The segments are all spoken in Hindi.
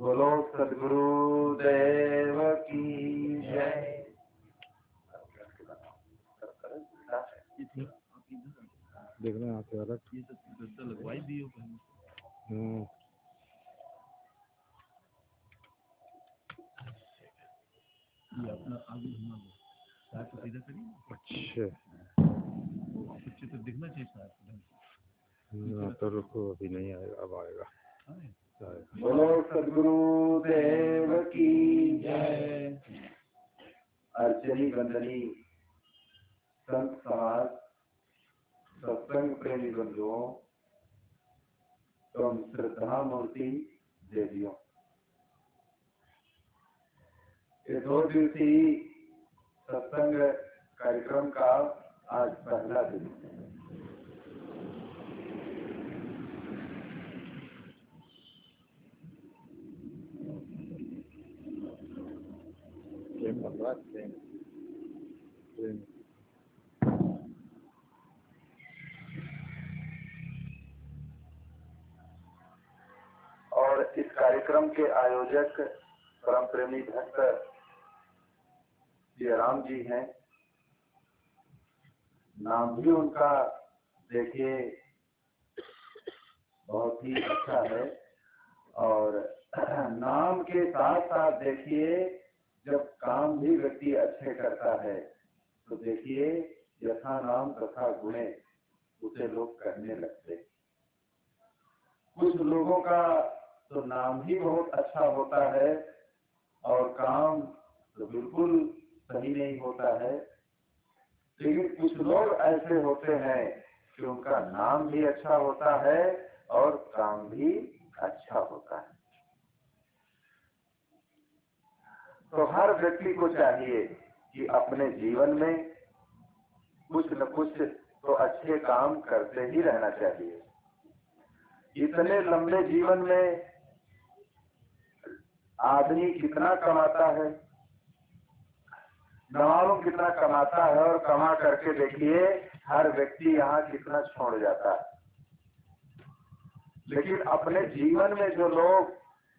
बोलो सद्गुरु देव की जय। देखना यहाँ से अलग ये सब लगवाई दी हो ये अपना आगे घुमा लो साथ तो सीधा करिए। अच्छा पीछे तो दिखना चाहिए साथ तो रुको अभी नहीं आएगा अब आएगा। बोलो सद्गुरु देव की जय। अर्चनी वंदनी संत समाज सत्संग प्रेमी बंधुओं एवं श्रद्धा मूर्ति देवियों, ये 2 दिवसीय सत्संग कार्यक्रम का आज पहला दिन। और इस कार्यक्रम के आयोजक परम प्रेमी भक्त जयराम जी हैं। नाम भी उनका देखिए बहुत ही अच्छा है और नाम के साथ साथ देखिए जब काम भी व्यक्ति अच्छे करता है तो देखिए यथा नाम तथा गुणे उसे लोग करने लगते। कुछ लोगों का तो नाम ही बहुत अच्छा होता है और काम तो बिल्कुल सही नहीं होता है, लेकिन कुछ लोग ऐसे होते हैं कि उनका नाम भी अच्छा होता है और काम भी अच्छा होता है। तो हर व्यक्ति को चाहिए कि अपने जीवन में कुछ न कुछ तो अच्छे काम करते ही रहना चाहिए। इतने लंबे जीवन में आदमी कितना कमाता है, न मालूम कितना कमाता है, और कमा करके देखिए हर व्यक्ति यहाँ कितना छोड़ जाता है। लेकिन अपने जीवन में जो लोग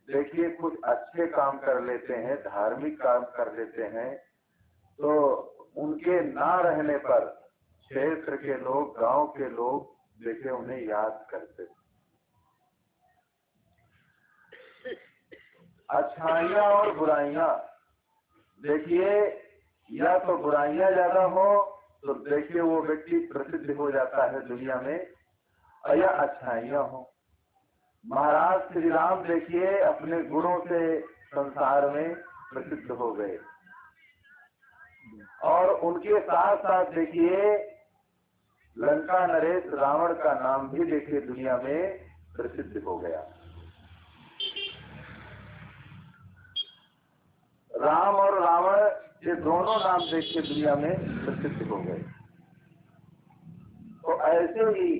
देखिए कुछ अच्छे काम कर लेते हैं, धार्मिक काम कर लेते हैं, तो उनके ना रहने पर क्षेत्र के लोग, गांव के लोग देखिए उन्हें याद करते। अच्छाइयाँ और बुराइयाँ देखिए, या तो बुराइयाँ ज्यादा हो तो देखिए वो व्यक्ति प्रसिद्ध हो जाता है दुनिया में, और या अच्छाइयाँ हो। महाराज श्री राम देखिए अपने गुणों से संसार में प्रसिद्ध हो गए, और उनके साथ साथ देखिए लंका नरेश रावण का नाम भी देखिए दुनिया में प्रसिद्ध हो गया। राम और रावण ये दोनों नाम देखिए दुनिया में प्रसिद्ध हो गए। तो ऐसे ही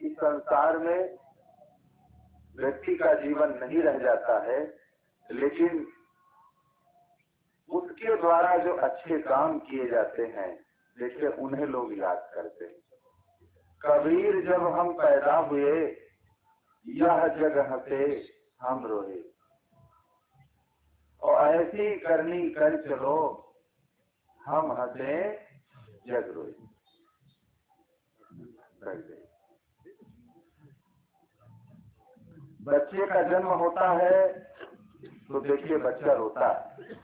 इस संसार में व्यक्ति का जीवन नहीं रह जाता है, लेकिन उसके द्वारा जो अच्छे काम किए जाते हैं देखिए उन्हें लोग याद करते हैं। कबीर जब हम पैदा हुए यह जग हंसे हम रोए, और ऐसी करनी कर चलो हम हंसे जग रोए। बच्चे का जन्म होता है तो देखिए बच्चा रोता है,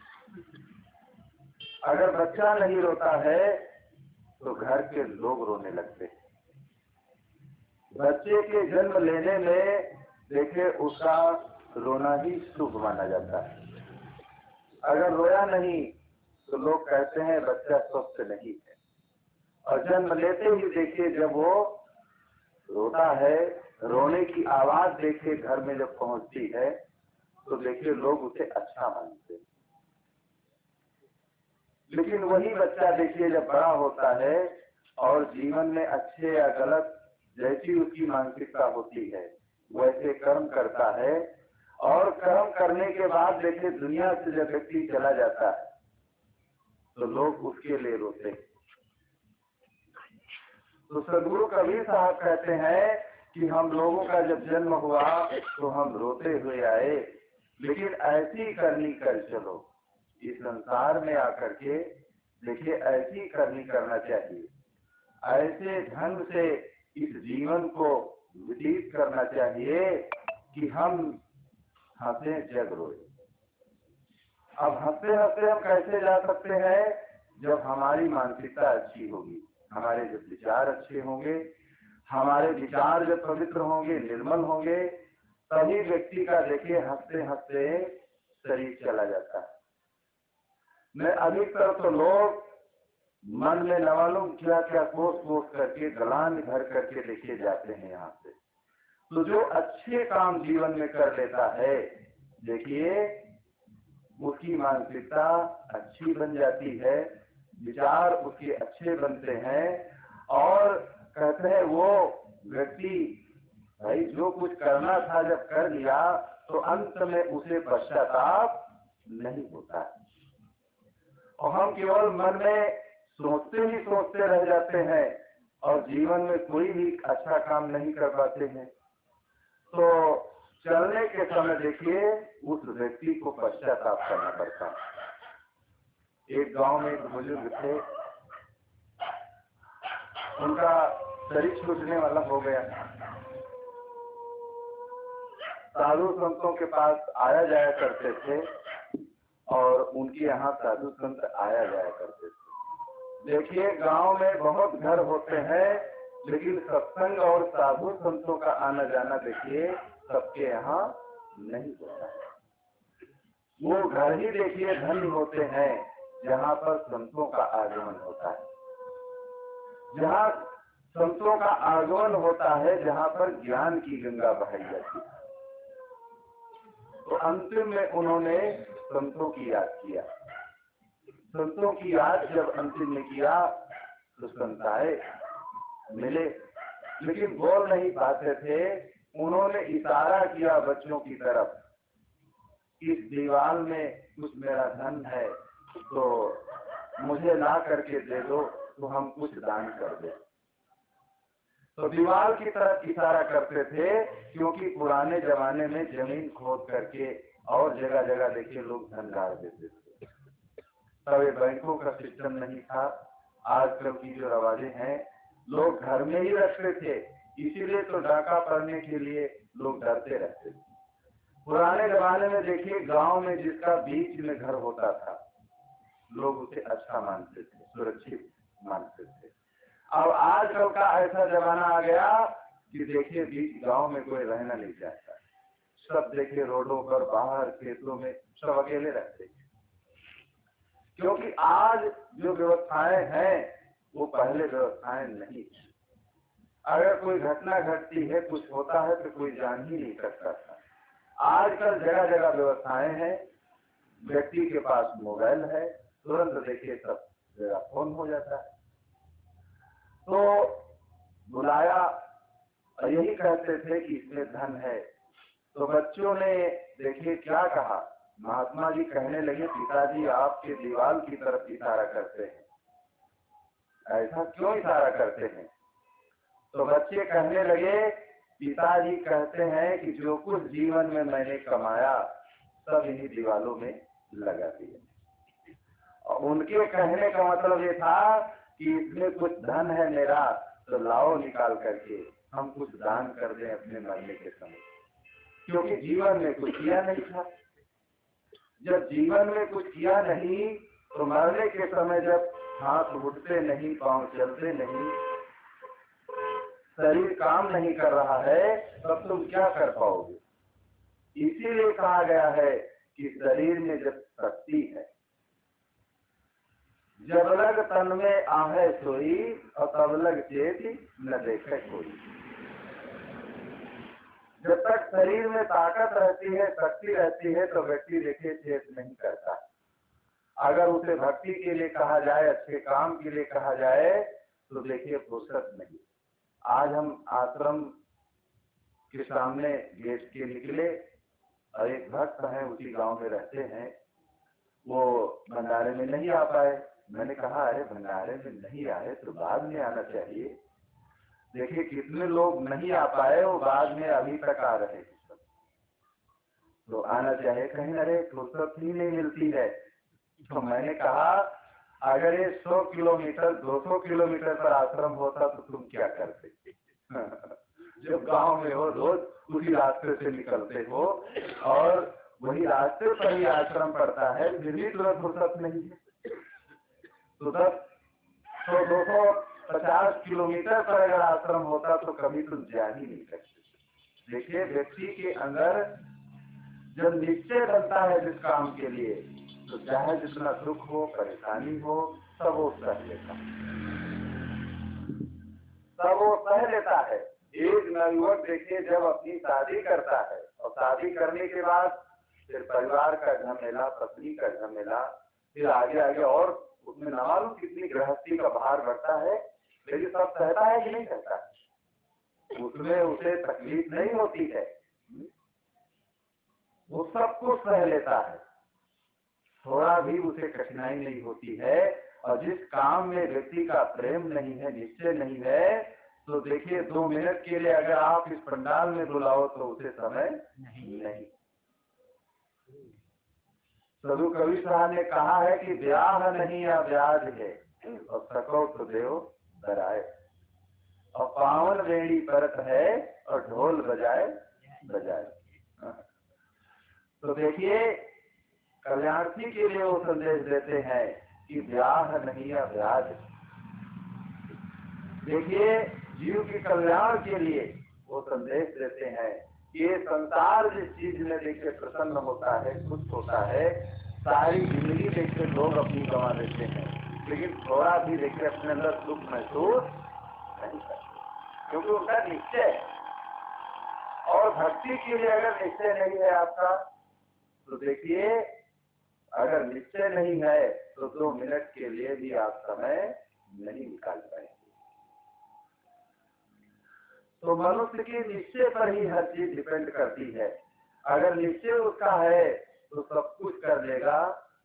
अगर बच्चा नहीं रोता है तो घर के लोग रोने लगते हैं। बच्चे के जन्म लेने में देखिए उसका रोना ही शुभ माना जाता है। अगर रोया नहीं तो लोग कहते हैं बच्चा स्वस्थ नहीं है, और जन्म लेते ही देखिए जब वो रोता है, रोने की आवाज देखिए घर में जब पहुंचती है तो देखिए लोग उसे अच्छा मानते हैं। लेकिन वही बच्चा देखिए जब बड़ा होता है और जीवन में अच्छे या गलत जैसी उसकी मानसिकता होती है वैसे कर्म करता है, और कर्म करने के बाद देखिए दुनिया से जब व्यक्ति चला जाता है तो लोग उसके लिए रोते हैं। तो सदगुरु कबीर साहब कहते हैं कि हम लोगों का जब जन्म हुआ तो हम रोते हुए आए, लेकिन ऐसी करनी कर चलो, इस संसार में आकर के देखिए ऐसी करनी करना चाहिए, ऐसे ढंग से इस जीवन को व्यतीत करना चाहिए कि हम हंसे जग रोए। अब हंसते हंसते हम कैसे जा सकते हैं? जब हमारी मानसिकता अच्छी होगी, हमारे जब विचार अच्छे होंगे, हमारे विचार जब पवित्र होंगे, निर्मल होंगे, तभी व्यक्ति का देखिए हंसते हंसते शरीर चला जाता है। मैं अधिकतर तो लोग मन में न मालूम क्या क्या सोच करके गलान भर करके लेके जाते हैं यहाँ से। तो जो अच्छे काम जीवन में कर लेता है, देखिए उसकी मानसिकता अच्छी बन जाती है, विचार उसके अच्छे बनते हैं, और कहते हैं वो व्यक्ति भाई जो कुछ करना था जब कर लिया तो अंत में उसे पश्चाताप नहीं होता। और हम केवल मन में सोचते ही सोचते रह जाते हैं और जीवन में कोई भी अच्छा काम नहीं कर पाते हैं। तो चलने के समय देखिए उस व्यक्ति को पश्चाताप करना पड़ता है। एक गांव में एक बुजुर्ग थे, उनका शरीर छूटने वाला हो गया। साधु संतों के पास आया जाया करते थे और उनके यहाँ साधु संत आया जाया करते थे। देखिए गांव में बहुत घर होते हैं, लेकिन सत्संग और साधु संतों का आना जाना देखिए सबके यहाँ नहीं होता है। वो घर ही देखिए धन्य होते हैं जहाँ पर संतों का आगमन होता है, जहाँ संतों का आगमन होता है, जहाँ पर ज्ञान की गंगा बहाई जाती है। तो अंतिम में उन्होंने संतों की याद किया। संतों की याद जब अंतिम में किया तो संत आए, मिले, लेकिन बोल नहीं पाते थे। उन्होंने इशारा किया बच्चों की तरफ, इस दीवार में कुछ मेरा धन है तो मुझे ला करके दे दो, तो हम कुछ दान कर दे। तो दीवार की तरफ इशारा करते थे, क्योंकि पुराने जमाने में जमीन खोद करके और जगह जगह देखिए लोग धन डाल देते थे। तब बैंकों का सिस्टम नहीं था। आजकल की जो रवाजें हैं, लोग घर में ही रखते थे, इसीलिए तो डाका पड़ने के लिए लोग डरते रहते थे। पुराने जमाने में देखिए गांव में जिसका बीच में घर होता था, लोग उसे अच्छा मानते थे, सुरक्षित मानते थे। अब आजकल का ऐसा जमाना आ गया कि देखिए बीच गांव में कोई रहना नहीं चाहता। सब देखिए रोडों पर, बाहर, खेतों में सब अकेले रहते हैं, क्योंकि आज जो व्यवस्थाएं हैं वो पहले व्यवस्थाएं नहीं थी। अगर कोई घटना घटती है, कुछ होता है, तो कोई जान ही नहीं सकता था। आजकल जगह जगह व्यवस्थाएं हैं, व्यक्ति के पास मोबाइल है, तुरंत देखिए सब जगह फोन हो जाता है। तो बुलाया और यही कहते थे कि इसमें धन है। तो बच्चों ने देखिए क्या कहा, महात्मा जी कहने लगे पिताजी आपके दीवार की तरफ इशारा करते हैं, ऐसा क्यों इशारा करते हैं? तो बच्चे कहने लगे पिताजी कहते हैं कि जो कुछ जीवन में मैंने कमाया सब इन्हीं दीवालों में लगा दिया। और उनके कहने का मतलब ये था कि इसमें कुछ धन है मेरा, तो लाओ निकाल करके हम कुछ दान कर दें अपने मरने के समय, क्योंकि जीवन में कुछ किया नहीं था। जब जीवन में कुछ किया नहीं तो मरने के समय जब हाथ उठते नहीं, पांव चलते नहीं, शरीर काम नहीं कर रहा है, तब तुम क्या कर पाओगे? इसीलिए कहा गया है कि शरीर में जब शक्ति है, जब लग तन में आहे सोई और तब लग चेत न देखे कोई। जब तक शरीर में ताकत रहती है, शक्ति रहती है, तो व्यक्ति देखिए चेत नहीं करता। अगर उसे भक्ति के लिए कहा जाए, अच्छे काम के लिए कहा जाए, तो देखिए फुर्सत नहीं। आज हम आश्रम के सामने गेट के निकले और एक भक्त हैं, उसी गांव में रहते हैं, वो भंडारे में नहीं आ पाए। मैंने कहा अरे भंडारे में नहीं आए तो बाद में आना चाहिए। देखिए कितने लोग नहीं आ पाए, वो बाद में अभी तक आ रहे हैं। तो आना चाहिए, कहीं अरे फुर्सत ही नहीं मिलती है। तो मैंने कहा अगर ये 100 किलोमीटर 200 किलोमीटर पर आश्रम होता तो तुम क्या करते? जब गांव में हो, रोज उसी रास्ते से निकलते हो और वही रास्ते पर ही आश्रम पड़ता है, फिर भी तुम्हें फुर्सत नहीं है। तो 250 किलोमीटर पर अगर आश्रम होता तो कभी तुम जा ही नहीं सकते। देखिए, व्यक्ति के अंदर जब निश्चय बनता है जिस काम के लिए, तो चाहे जितना दुख हो, परेशानी हो, सब वो सह लेता है, सब वो सह लेता है। एक नवयुवक देखिए जब अपनी शादी करता है और शादी करने के बाद फिर परिवार का झमेला, पत्नी का झमेला, फिर आगे आगे और उसमें न मालूम कितनी गृहस्थी का भार बढ़ता है, लेकिन सब सहता है कि नहीं सहता? उसमें उसे तकलीफ नहीं होती है, वो सब कुछ सह लेता है, थोड़ा भी उसे कठिनाई नहीं होती है। और जिस काम में व्यक्ति का प्रेम नहीं है, निश्चय नहीं है, तो देखिए 2 मिनट के लिए अगर आप इस पंडाल में बुलाओ तो उसे समय नहीं। साधु कबीर साहब ने कहा है कि ब्याह नहीं या ब्याज है, और सको तो देव डराए, और पावन वेणी परत है और ढोल बजाए बजाए। तो देखिए कल्याणार्थी के लिए वो संदेश देते हैं कि ब्याह नहीं या ब्याज। देखिए जीव के कल्याण के लिए वो संदेश देते हैं कि ये संसार जिस चीज में देखिए प्रसन्न होता है, खुश होता है, सारी जिंदगी देखिए लोग अपनी गंवा देते हैं, लेकिन थोड़ा भी देखिए अपने अंदर सुख महसूस नहीं करते, क्योंकि उनका निश्चय है। और भक्ति के लिए अगर निश्चय नहीं है आपका, तो देखिए अगर निश्चय नहीं है तो 2 मिनट के लिए भी आप समय नहीं निकाल पाएंगे। तो मनुष्य के निश्चय पर ही हर चीज डिपेंड करती है। अगर निश्चय उसका है तो सब कुछ कर लेगा,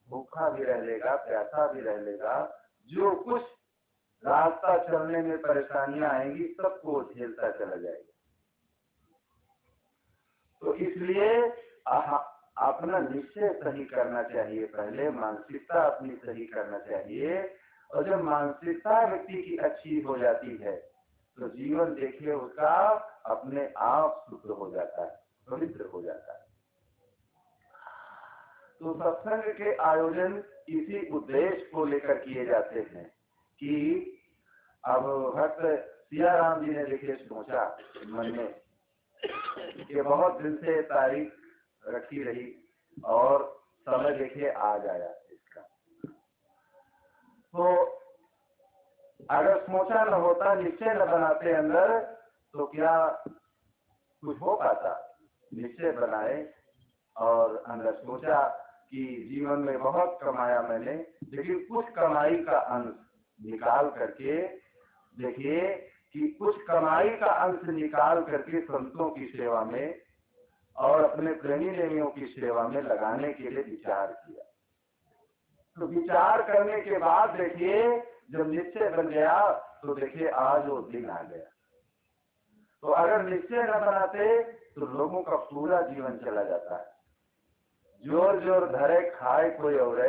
भूखा भी रह लेगा, प्यासा भी रह लेगा, जो कुछ रास्ता चलने में परेशानियां आएंगी सबको झेलता चला जाएगा। तो इसलिए अपना निश्चय सही करना चाहिए, पहले मानसिकता अपनी सही करना चाहिए। और जब मानसिकता व्यक्ति की अच्छी हो जाती है तो जीवन देखिए उसका अपने आप शुद्ध हो जाता है, पवित्र हो जाता है। तो सत्संग के आयोजन इसी उद्देश्य को लेकर किए जाते हैं कि अब भक्त सियाराम जी ने देखिए सोचा मन में कि बहुत दिन से तारीख रखी रही और समय देखिए आ जाया इसका, तो अगर सोचा न होता, निश्चय न बनाते अंदर, तो क्या कुछ हो पाता? निश्चय बनाए और अंदर सोचा कि जीवन में बहुत कमाया मैंने, लेकिन कुछ कमाई का अंश निकाल करके देखिए कि कुछ कमाई का अंश निकाल करके संतों की सेवा में और अपने प्रेमी प्रेमियों की सेवा में लगाने के लिए विचार किया। तो विचार करने के बाद देखिए जब निश्चय बन गया तो देखिए आज वो दिन आ गया। तो अगर निश्चय न बनाते तो लोगों का पूरा जीवन चला जाता है। जोर जोर धरे खाए कोई और,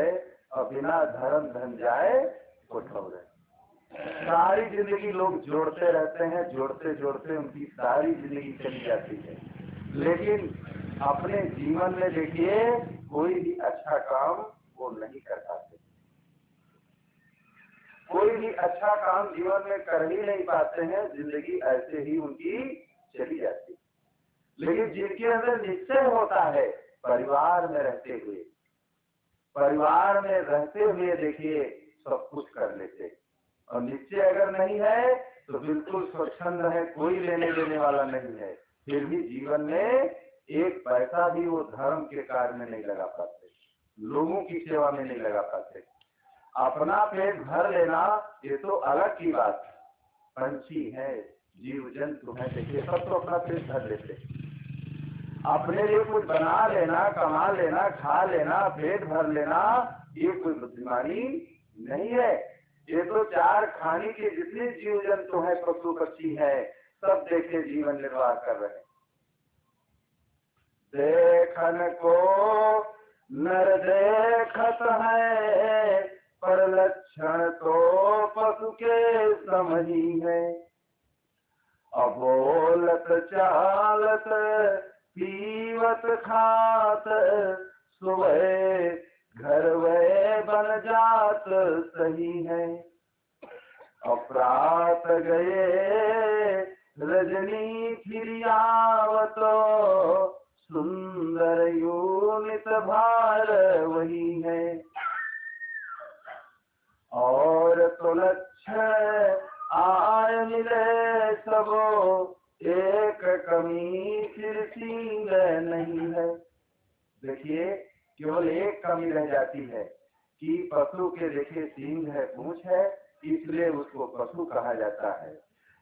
और बिना धर्म धन जाए कोई ठौरे। सारी जिंदगी लोग जोड़ते रहते हैं, जोड़ते जोड़ते उनकी सारी जिंदगी चली जाती है, लेकिन अपने जीवन में देखिए कोई भी अच्छा काम वो नहीं कर पाते, कोई भी अच्छा काम जीवन में कर ही नहीं पाते हैं, जिंदगी ऐसे ही उनकी चली जाती। लेकिन जिनके अंदर निश्चय होता है परिवार में रहते हुए देखिए सब कुछ कर लेते, और निश्चय अगर नहीं है तो बिल्कुल स्वच्छंद है, कोई लेने देने वाला नहीं है, फिर भी जीवन में एक पैसा भी वो धर्म के कार्य में नहीं लगा पाते, लोगों की सेवा में नहीं लगा पाते। अपना पेट भर लेना ये तो अलग की बात है, पंछी है, जीव जंतु है, देखिए सब तो अपना पेट भर लेते, अपने लिए कुछ बना लेना, कमा लेना, खा लेना, पेट भर लेना ये कोई बुद्धिमानी नहीं है। ये तो 4 खाने के जितने जीव जंतु है, पशु पक्षी है, सब देखे जीवन निर्वाह कर रहे हैं। देखन को नर देखत है, पर लक्षण तो पशु के समही है। अबोलत चालत पीवत खात, सुबह घर वे बन जात सही है। अपरात गए रजनी फिर आवतो, सुंदर यूनित भार वही है। और तो लक्षण आय मिले सबो, एक कमी फिर सींग नहीं है। देखिए केवल एक कमी रह जाती है कि पशु के देखे सींग है, पूंछ है, इसलिए उसको पशु कहा जाता है।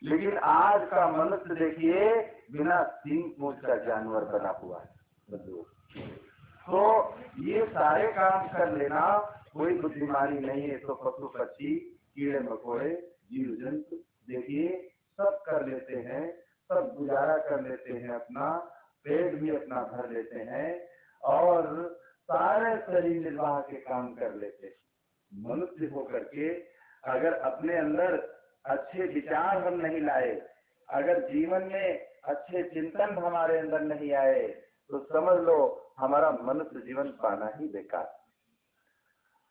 लेकिन आज का मनुष्य देखिए बिना सींग पूंछ का जानवर बना हुआ है। तो ये सारे काम कर लेना कोई बुद्धिमानी नहीं है। तो पशु पक्षी कीड़े मकोड़े जीव जंतु देखिए सब कर लेते हैं, सब गुजारा कर लेते हैं, अपना पेट भी अपना भर लेते हैं और सारे शरीर निर्वाह के काम कर लेते हैं। मनुष्य होकर के अगर अपने अंदर अच्छे विचार हम नहीं लाए, अगर जीवन में अच्छे चिंतन हमारे अंदर नहीं आए, तो समझ लो हमारा मनुष्य जीवन पाना ही बेकार।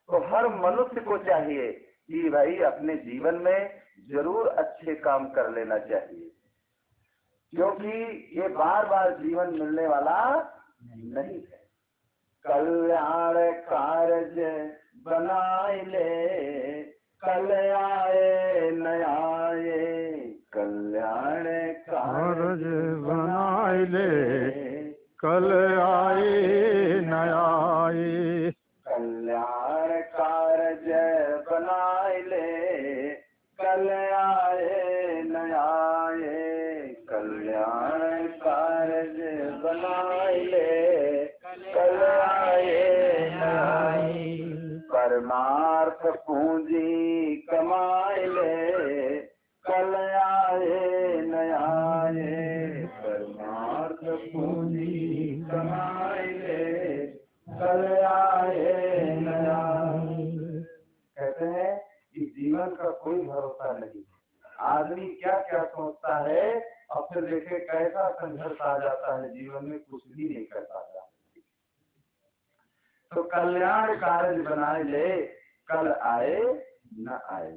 तो हर मनुष्य को चाहिए कि भाई अपने जीवन में जरूर अच्छे काम कर लेना चाहिए, क्योंकि ये बार बार जीवन मिलने वाला नहीं है। कल्याण कार्य बनाए ले, कल आए न आए, कल्याण कार्य बनाए ले, कल आए न आए। कल्याण कार्य बनाए ले, कल आए न आए, कल्याण कार्य बनाए ले, कल आए न आए। परमार्थ पूंजी कमाए ले, कल आए न आए, परमार्थ पूंजी कमाए ले, कल आए न आए। कहते हैं कि जीवन का कोई भरोसा नहीं, आदमी क्या क्या सोचता है और फिर देखे कैसा संघर्ष आ जाता है जीवन में, कुछ भी नहीं कर पाता। तो कल्याण कार्य बनाए ले, कल आए न आए,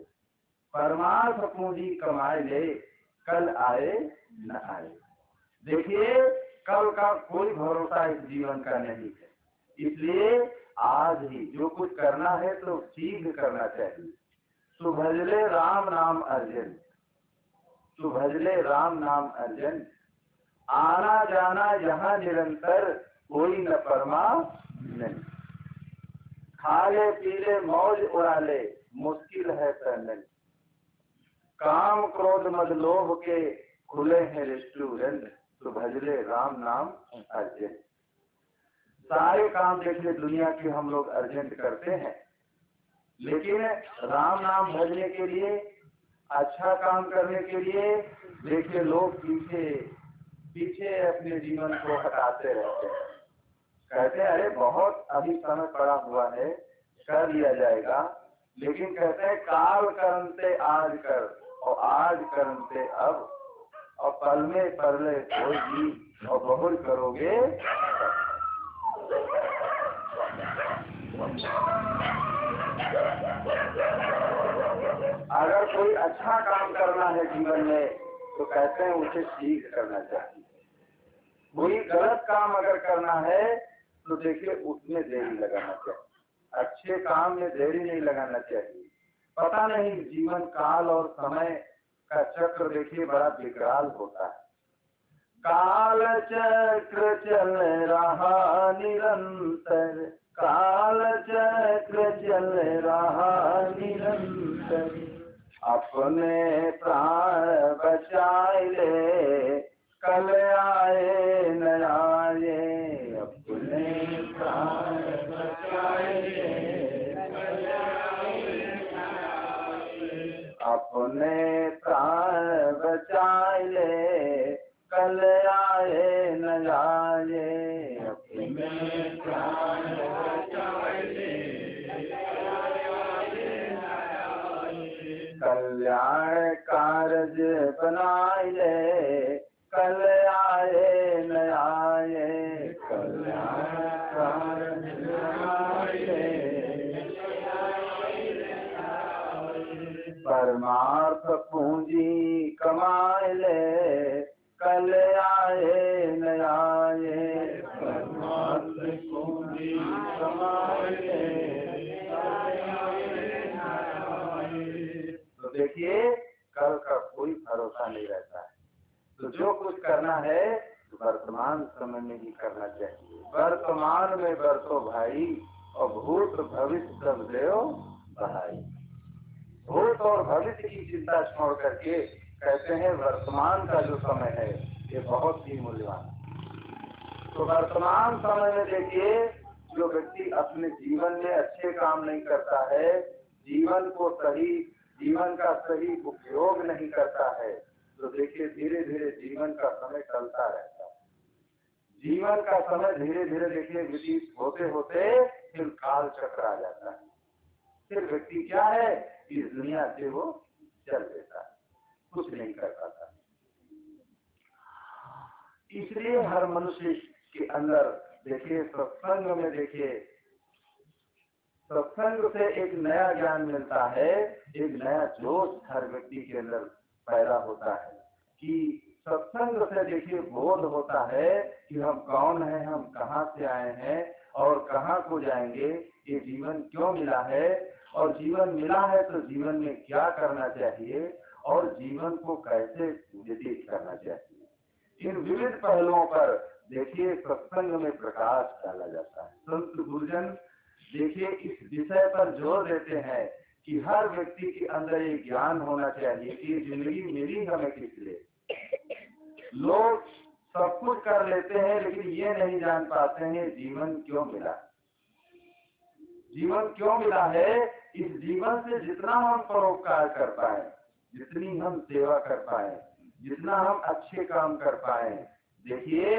परमार्थ पूंजी कमाए ले, कल आए न आए। देखिए कल का कोई भरोसा इस जीवन का नहीं है, इसलिए आज ही जो कुछ करना है तो शीघ्र करना चाहिए। सुभजले राम नाम अर्जन, सुभजले राम नाम अर्जन, आना जाना यहाँ निरंतर, कोई न परमा नहीं। खाले पीले मौज उड़ा ले, मुश्किल है तनन, काम क्रोध मद लोभ के खुले हैं रेस्टोरेंट, तो भजले राम नाम अर्जेंट। सारे काम देखिए दुनिया के हम लोग अर्जेंट करते हैं, लेकिन राम नाम भजने के लिए, अच्छा काम करने के लिए देखिए लोग पीछे पीछे अपने जीवन को हटाते रहते हैं। कहते हैं अरे बहुत अभी समय पड़ा हुआ है, कर लिया जाएगा, लेकिन कहते हैं काल करते आज कर और आज करते अब, और पल में परले होगी और बहुल करोगे। अगर कोई अच्छा काम करना है जीवन में तो कहते हैं उसे शीघ्र करना चाहिए। कोई गलत काम अगर करना है तो देखिए उसमें देरी लगाना चाहिए, अच्छे काम में देरी नहीं लगाना चाहिए। पता नहीं जीवन काल और समय का चक्र देखिए बड़ा विकराल होता है। काल चक्र चल रहा निरंतर, काल चक्र चल रहा निरंतर, अपने प्राण बचाए ले, कल आए न आए, अपने प्राण बचाए ले, अपने प्राण बचाए ले, कल आए न आए, कारज बनाए ले, कल आए न आए, कल्याण कारज बनाए ले, परमार्थ पूंजी कमाए ले, कल आए न आए, परमार्थ पूंजी कमाए ले। तो देखिए कल का कोई भरोसा नहीं रहता है, तो जो कुछ करना है वर्तमान समय में ही करना चाहिए। वर्तमान में बरतो भाई, और भूत भविष्य सब देव बहाई। भूत और भविष्य की चिंता छोड़ करके कहते हैं वर्तमान का जो समय है ये बहुत ही मूल्यवान है। तो वर्तमान समय में देखिए जो व्यक्ति अपने जीवन में अच्छे काम नहीं करता है, जीवन का सही उपयोग नहीं करता है, तो देखिए धीरे धीरे जीवन का समय चलता रहता है। जीवन का समय धीरे धीरे देखिए व्यतीत होते होते फिर काल चक्र आ जाता है। फिर व्यक्ति क्या है, इस दुनिया से वो चल देता है, कुछ नहीं कर पाता। इसलिए हर मनुष्य के अंदर देखिए सत्संग में देखिए सत्संग से एक नया ज्ञान मिलता है, एक नया जोश हर व्यक्ति के अंदर पैदा होता है कि सत्संग से देखिए बोध होता है कि हम कौन हैं, हम कहाँ से आए हैं और कहाँ को जाएंगे, ये जीवन क्यों मिला है और जीवन मिला है तो जीवन में क्या करना चाहिए और जीवन को कैसे व्यतीत करना चाहिए। इन विविध पहलुओं पर देखिए सत्संग में प्रकाश डाला जाता है। संत गुरुजन देखिए इस विषय पर जोर देते हैं कि हर व्यक्ति के अंदर ये ज्ञान होना चाहिए कि जिंदगी मिली हमें किस लिए। लोग सब कुछ कर लेते हैं लेकिन ये नहीं जान पाते हैं जीवन क्यों मिला। जीवन क्यों मिला है, इस जीवन से जितना हम परोपकार कर पाए, जितनी हम सेवा कर पाए, जितना हम अच्छे काम कर पाए, देखिए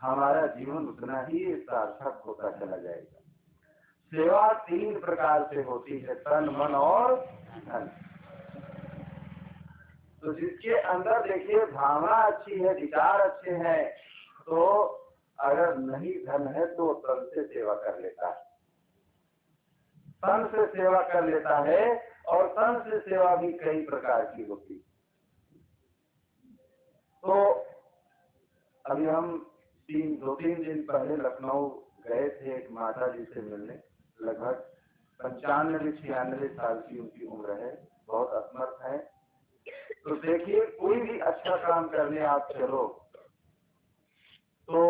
हमारा जीवन उतना ही सार्थक होता चला जाएगा। सेवा 3 प्रकार से होती है, तन मन और धन। तो जिसके अंदर देखिए भावना अच्छी है, विचार अच्छे हैं, तो अगर नहीं धन है तो तन से सेवा कर लेता है, तन से सेवा कर लेता है। और तन से सेवा भी कई प्रकार की होती। तो अभी हम 2-3 दिन पहले लखनऊ गए थे एक माता जी से मिलने। लगभग 95-96 साल की उनकी उम्र है, बहुत असमर्थ है। तो देखिए कोई भी अच्छा काम करने आप चलो तो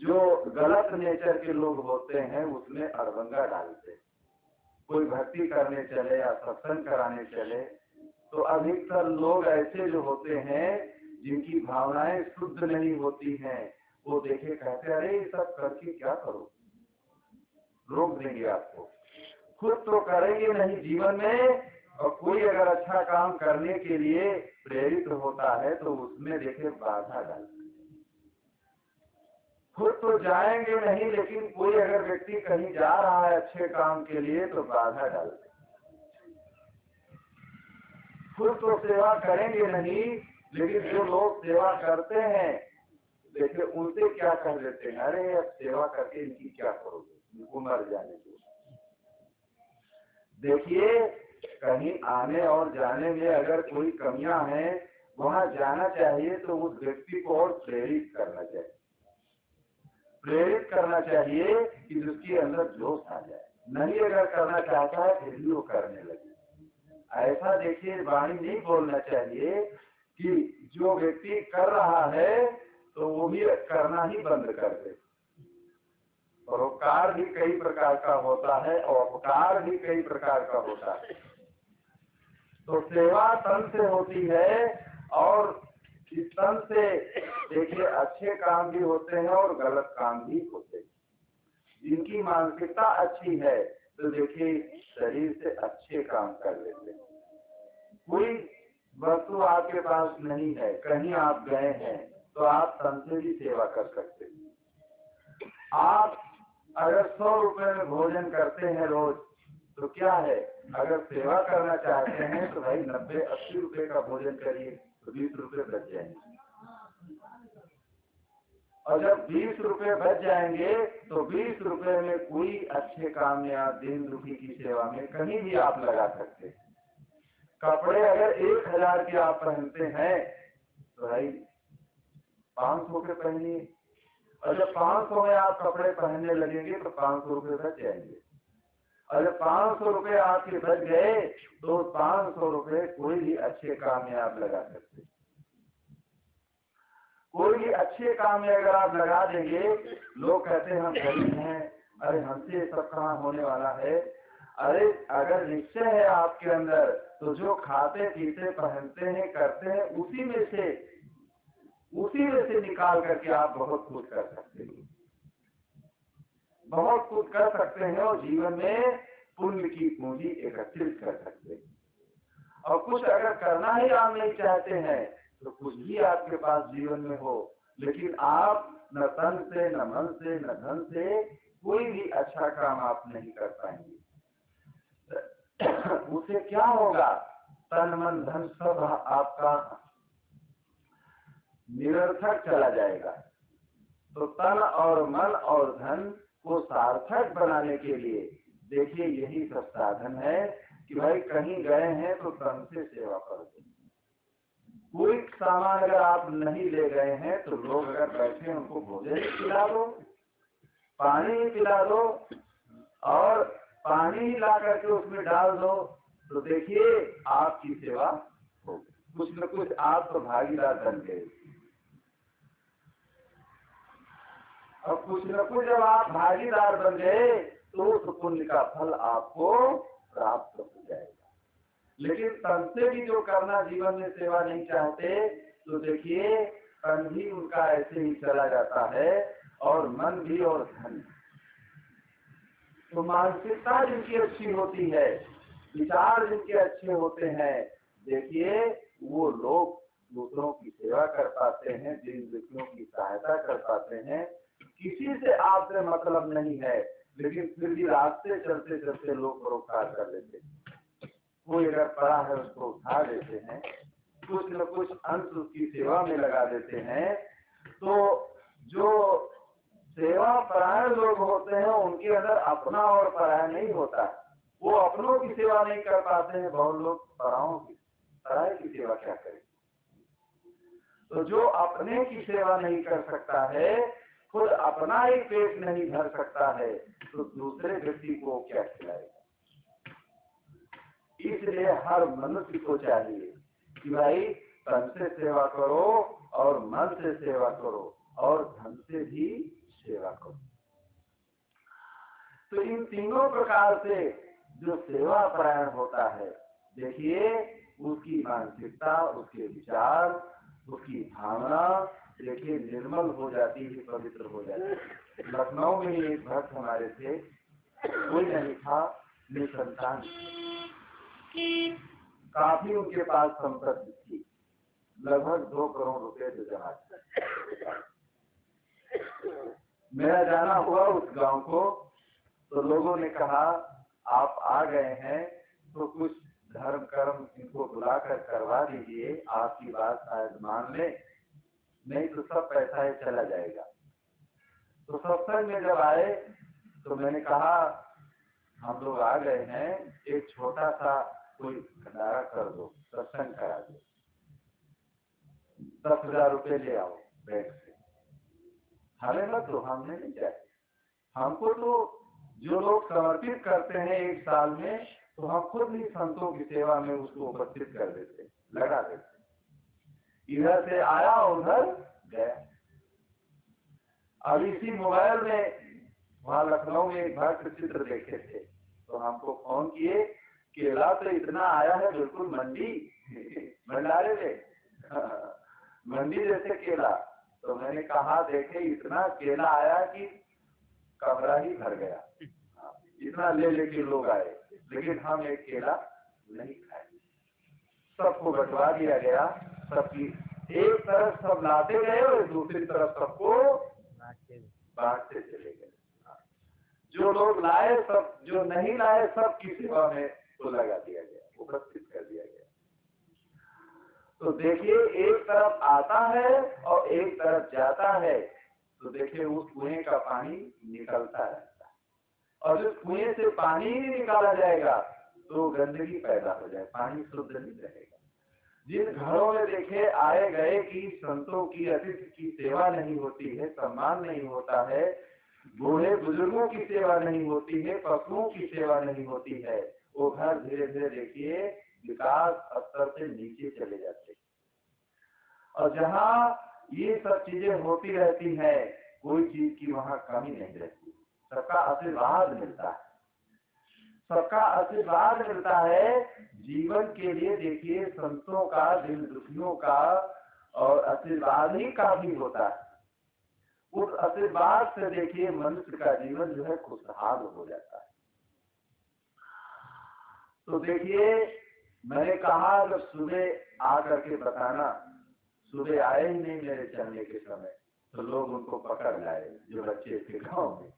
जो गलत नेचर के लोग होते हैं उसमें अड़बंगा डालते हैं। कोई भक्ति करने चले या सत्संग कराने चले तो अधिकतर लोग ऐसे जो होते हैं जिनकी भावनाएं शुद्ध नहीं होती हैं, वो देखे कहते हैं अरे ये सब करके क्या करो, रोक देंगे आपको, खुद तो करेंगे नहीं जीवन में। और कोई अगर अच्छा काम करने के लिए प्रेरित होता है तो उसमें देखे बाधा डालते हैं। खुद तो जाएंगे नहीं लेकिन कोई अगर व्यक्ति कहीं जा रहा है अच्छे काम के लिए तो बाधा डालते हैं। खुद तो सेवा करेंगे नहीं लेकिन जो लोग सेवा करते हैं देखिए उनसे क्या कह देते हैं, अरे अब सेवा करके इनकी क्या करोगे, इनको मर जाने दो। देखिए कहीं आने और जाने में अगर कोई कमियां हैं, वहां जाना चाहिए तो उस व्यक्ति को और प्रेरित करना चाहिए, प्रेरित करना चाहिए कि जिसके अंदर जोश आ जाए। नहीं अगर करना चाहता है फिर भी वो करने लगे। ऐसा देखिए वाणी नहीं बोलना चाहिए कि जो व्यक्ति कर रहा है तो वो भी करना ही बंद कर दे। परोपकार भी कई प्रकार का होता है और उपकार भी कई प्रकार का होता है। तो सेवा तन से होती है और इस तन से देखिए अच्छे काम भी होते हैं और गलत काम भी होते हैं। जिनकी मानसिकता अच्छी है तो देखिए शरीर से अच्छे काम कर लेते हैं। कोई वस्तु आपके पास नहीं है, कहीं आप गए हैं तो आप तन से भी सेवा कर सकते हैं। आप अगर 100 रुपए में भोजन करते हैं रोज तो क्या है, अगर सेवा करना चाहते हैं तो भाई 90-80 रुपए का भोजन करिए तो 20 रुपए बच जाएंगे। और जब 20 रुपए बच जाएंगे तो 20 रुपए में कोई अच्छे काम में आप दीन दुखी की सेवा में कहीं भी आप लगा सकते हैं। कपड़े अगर 1000 के आप पहनते हैं तो भाई 500 के पहनिए, और जब 500 में आप कपड़े पहनने लगेंगे तो 500 रुपए बच जाएंगे। और जब 500 रुपए आपके बच गए तो 500 रुपए कोई भी अच्छे काम में आप लगा सकते हैं। कोई भी अच्छे काम में अगर आप लगा देंगे, लोग कहते हैं हम गरीब हैं, अरे हमसे ये सब कहाँ होने वाला है। अरे अगर निश्चय है आपके अंदर तो जो खाते पीते पहनते हैं करते हैं उसी में से निकाल करके आप बहुत कुछ कर सकते हैं, बहुत कुछ कर सकते हैं और जीवन में पुण्य की पूंजी एकत्रित कर सकते हैं। और कुछ अगर करना ही आप नहीं चाहते हैं तो कुछ भी आपके पास जीवन में हो, लेकिन आप न तन से न मन से न धन से कोई भी अच्छा काम आप नहीं कर पाएंगे। उसे क्या होगा, तन मन धन सब आपका निरर्थक चला जाएगा। तो तन और मन और धन को सार्थक बनाने के लिए देखिए यही सब साधन है कि भाई कहीं गए हैं तो तन से सेवा करो। कोई सामान अगर आप नहीं ले गए हैं तो लोग अगर बैठे हैं उनको भोजन खिला दो, पानी पिला दो, और पानी ही ला करके उसमें डाल दो, तो देखिए आपकी सेवा होगी। कुछ न कुछ आप तो भागीदार बन गए। और कुछ न कुछ जब आप भागीदार बन गए तो उस पुण्य का फल आपको प्राप्त हो जाएगा। लेकिन तन से भी जो करना जीवन में सेवा नहीं चाहते तो देखिए तन भी उनका ऐसे ही चला जाता है और मन भी और धन। तो मानसिकता जिनकी अच्छी होती है, विचार जिनके अच्छे होते हैं, देखिए वो लोग दूसरों की सेवा कर पाते हैं, दीन दुखियों की सहायता कर पाते हैं। किसी से आपसे मतलब नहीं है, लेकिन फिर भी रास्ते चलते चलते लोग परोपकार कर लेते हैं। कोई अगर पड़ा है उसको उठा देते हैं, कुछ न कुछ अंश उसकी सेवा में लगा देते हैं। तो जो सेवा परायण लोग होते हैं उनके अंदर अपना और पराया नहीं होता, वो अपनों की सेवा नहीं कर पाते हैं, बहुत लोग पराये की सेवा क्या करें। तो जो अपने की सेवा नहीं कर सकता है, खुद अपना ही पेट नहीं भर सकता है, तो दूसरे व्यक्ति को क्या खिलाएगा। इसलिए हर मनुष्य को चाहिए कि भाई तन से सेवा करो और मन से सेवा करो और धन से भी सेवा करो। तो इन तीनों प्रकार से जो सेवा परायण होता है, देखिए उसकी मानसिकता, उसके विचार, उसकी भावना देखिए निर्मल हो जाती है, पवित्र हो जाती है। लखनऊ में एक भक्त हमारे थे, कोई नहीं था, निसंतान, काफी उनके पास संपत्ति थी, लगभग 2 करोड़ रुपए जो जमा था। मेरा जाना हुआ उस गांव को, तो लोगों ने कहा आप आ गए हैं तो कुछ धर्म कर्म इनको बुलाकर करवा दीजिए, आपकी बात शायद मान ले, नहीं तो सब पैसा ही चला जाएगा। तो सत्संग में जब आए तो मैंने कहा हम लोग आ गए हैं, एक छोटा सा कोई भंडारा कर दो, सत्संग करा दो, 10,000 रुपए ले आओ बैंक से। हमें मत दो, हमने नहीं चाहिए। हमको तो जो लोग समर्पित करते हैं 1 साल में, तो हम खुद ही संतों की सेवा में उसको उपस्थित कर देते, लगा देते। इधर से आया उधर गया। अब इसी मोबाइल में वहाँ लखनऊ में एक भक्त चित्र देखे थे, तो हमको फोन किए, केला तो इतना आया है बिल्कुल मंडी भंडारे में मंडी जैसे केला। तो मैंने कहा देखे इतना केला आया कि कमरा ही भर गया, इतना ले लेके लोग आए, लेकिन हम एक केला नहीं खाए। सबको बंटवा दिया गया, सबकी एक तरफ सब लाते गए और दूसरी तरफ सबको बांटते चले गए। जो लोग लाए सब, जो नहीं लाए सब की सेवा में तो लगा दिया गया, उपस्थित कर दिया गया। तो देखिए एक तरफ आता है और एक तरफ जाता है, तो देखिए उस कुएं का पानी निकलता रहता है, और जिस कुएं से पानी ही निकाला जाएगा तो गंदगी पैदा हो जाए, पानी शुद्ध नहीं रहेगा। जिन घरों में देखे आए गए की संतों की, अतिथि की सेवा नहीं होती है, सम्मान नहीं होता है, बूढ़े बुजुर्गों की सेवा नहीं होती है, पशुओं की सेवा नहीं होती है, वो घर धीरे धीरे देखिए विकास स्तर से नीचे चले जाते हैं। और जहाँ ये सब चीजें होती रहती हैं, कोई चीज की वहाँ कमी नहीं रहती, सबका आशीर्वाद मिलता है, सबका आशीर्वाद मिलता है। जीवन के लिए देखिए संतों का, दिल दुखियों का और आशीर्वाद ही काफी होता है। उस आशीर्वाद से देखिए मनुष्य का जीवन जो है खुशहाल हो जाता है। तो देखिए मैंने कहा जब सुबह आकर के बताना, सुबह आए ही नहीं मेरे चलने के समय, तो लोग उनको पकड़ लाए, जो बच्चे थे गाँव में,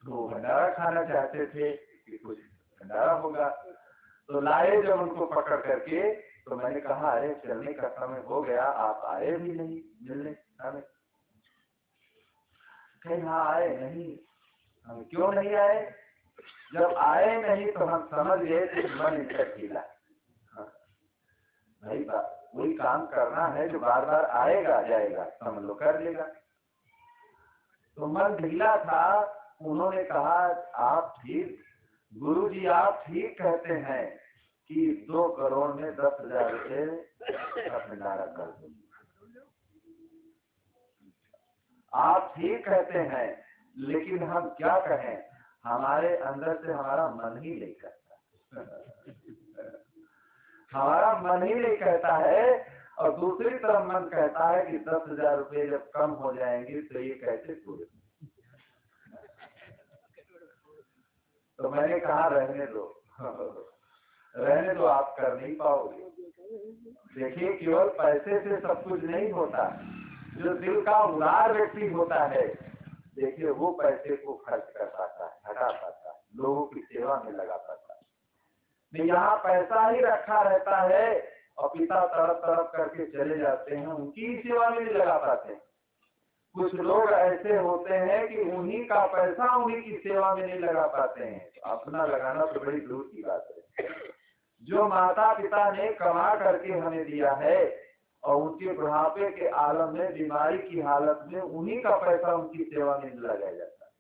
तो भंडारा खाना चाहते थे कि कुछ भंडारा होगा, तो लाए जब उनको पकड़ करके, तो मैंने कहा अरे चलने का समय हो गया, आप आए भी नहीं मिलने हमें। कहीं हाँ आए नहीं, हम क्यों नहीं आए? जब आए नहीं तो हम समझ गए कि मन इनका ढीला। भाई वही काम करना है जो बार बार आएगा जाएगा, समझ लो कर लेगा। तो मन ढीला था। उन्होंने कहा आप ठीक, गुरुजी आप ठीक कहते हैं कि 2 करोड़ में 10,000 रुपये का भंडारा कर दो। आप ठीक कहते हैं, लेकिन हम क्या कहें, हमारे अंदर से हमारा मन ही नहीं कहता हमारा मन ही नहीं कहता है। और दूसरी तरफ मन कहता है कि 10,000 रुपये जब कम हो जाएंगे तो ये कैसे पूरे। तो मैंने कहा रहने दो रहने दो, आप कर नहीं पाओगे। देखिए केवल पैसे से सब कुछ नहीं होता, जो दिल का उदार व्यक्ति होता है देखिए वो पैसे को खर्च कर पाता है, हटा पाता है, लोगों की सेवा में लगा पाता है। नहीं यहाँ पैसा ही रखा रहता है और पिता तड़प तड़प करके चले जाते हैं, उनकी सेवा में नहीं लगा पाते। कुछ लोग ऐसे होते हैं कि उन्हीं का पैसा उन्हीं की सेवा में नहीं लगा पाते हैं, तो अपना लगाना तो बड़ी दूर की बात है। जो माता पिता ने कमा करके हमें दिया है और उनके बुढ़ापे के आलम में, बीमारी की हालत में उन्हीं का पैसा उनकी सेवा में लगाया जाता है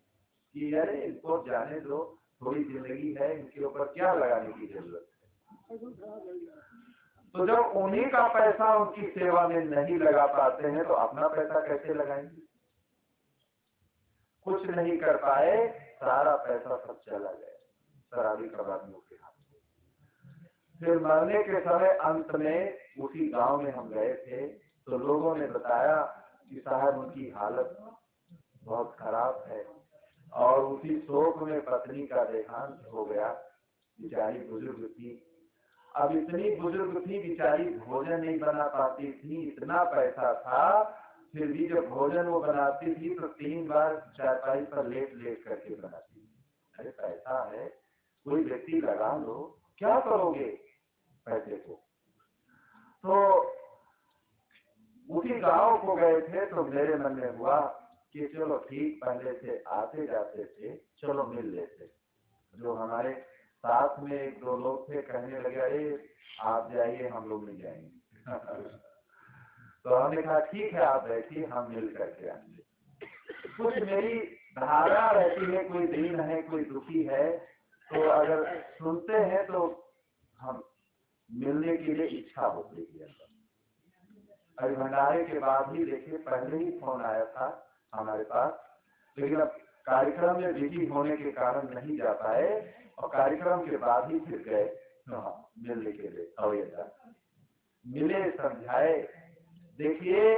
कि अरे इनको जाने दो, थोड़ी जिंदगी है, इनके ऊपर क्या लगाने की जरूरत है। तो जब उन्हीं का पैसा उनकी सेवा में नहीं लगा पाते हैं तो अपना पैसा कैसे लगाएंगे? कुछ नहीं कर पाए, सारा पैसा सब चला गया शराबी कबाबियों के हाथ में। फिर मरने के समय अंत में उसी गांव में हम गए थे, तो लोगों ने बताया कि साहब उनकी हालत बहुत खराब है और उसी शोक में पत्नी का देहांत हो गया। बेचारी बुजुर्ग थी, अब इतनी बुजुर्ग थी बेचारी, भोजन नहीं बना पाती थी, इतना पैसा था, फिर भी जब भोजन वो बनाती थी तो 3 बार चारपाई पर लेट लेट करके बनाती थी। अरे पैसा है, कोई व्यक्ति लगा लो, क्या करोगे पैसे को? तो उसी गांव को गए थे तो मेरे मन में हुआ कि चलो ठीक, पहले से आते जाते थे, चलो मिल लेते। जो हमारे साथ में 1-2 लोग थे, कहने लगे अरे आप जाइए हम लोग नहीं जाएंगे तो हमने कहा ठीक है आप बैठिए, हम मिल करके आएंगे। कुछ मेरी धारणा रहती है, कोई दीन है कोई दुखी है, तो अगर सुनते हैं तो हम मिलने के लिए इच्छा होती है। अभी भंडारे के बाद ही देखिए, पहले ही फोन आया था हमारे पास, लेकिन अब कार्यक्रम में बिजी होने के कारण नहीं जा पाए और कार्यक्रम के बाद ही फिर गए मिलने के लिए। अवैधा मिले, समझाए। देखिए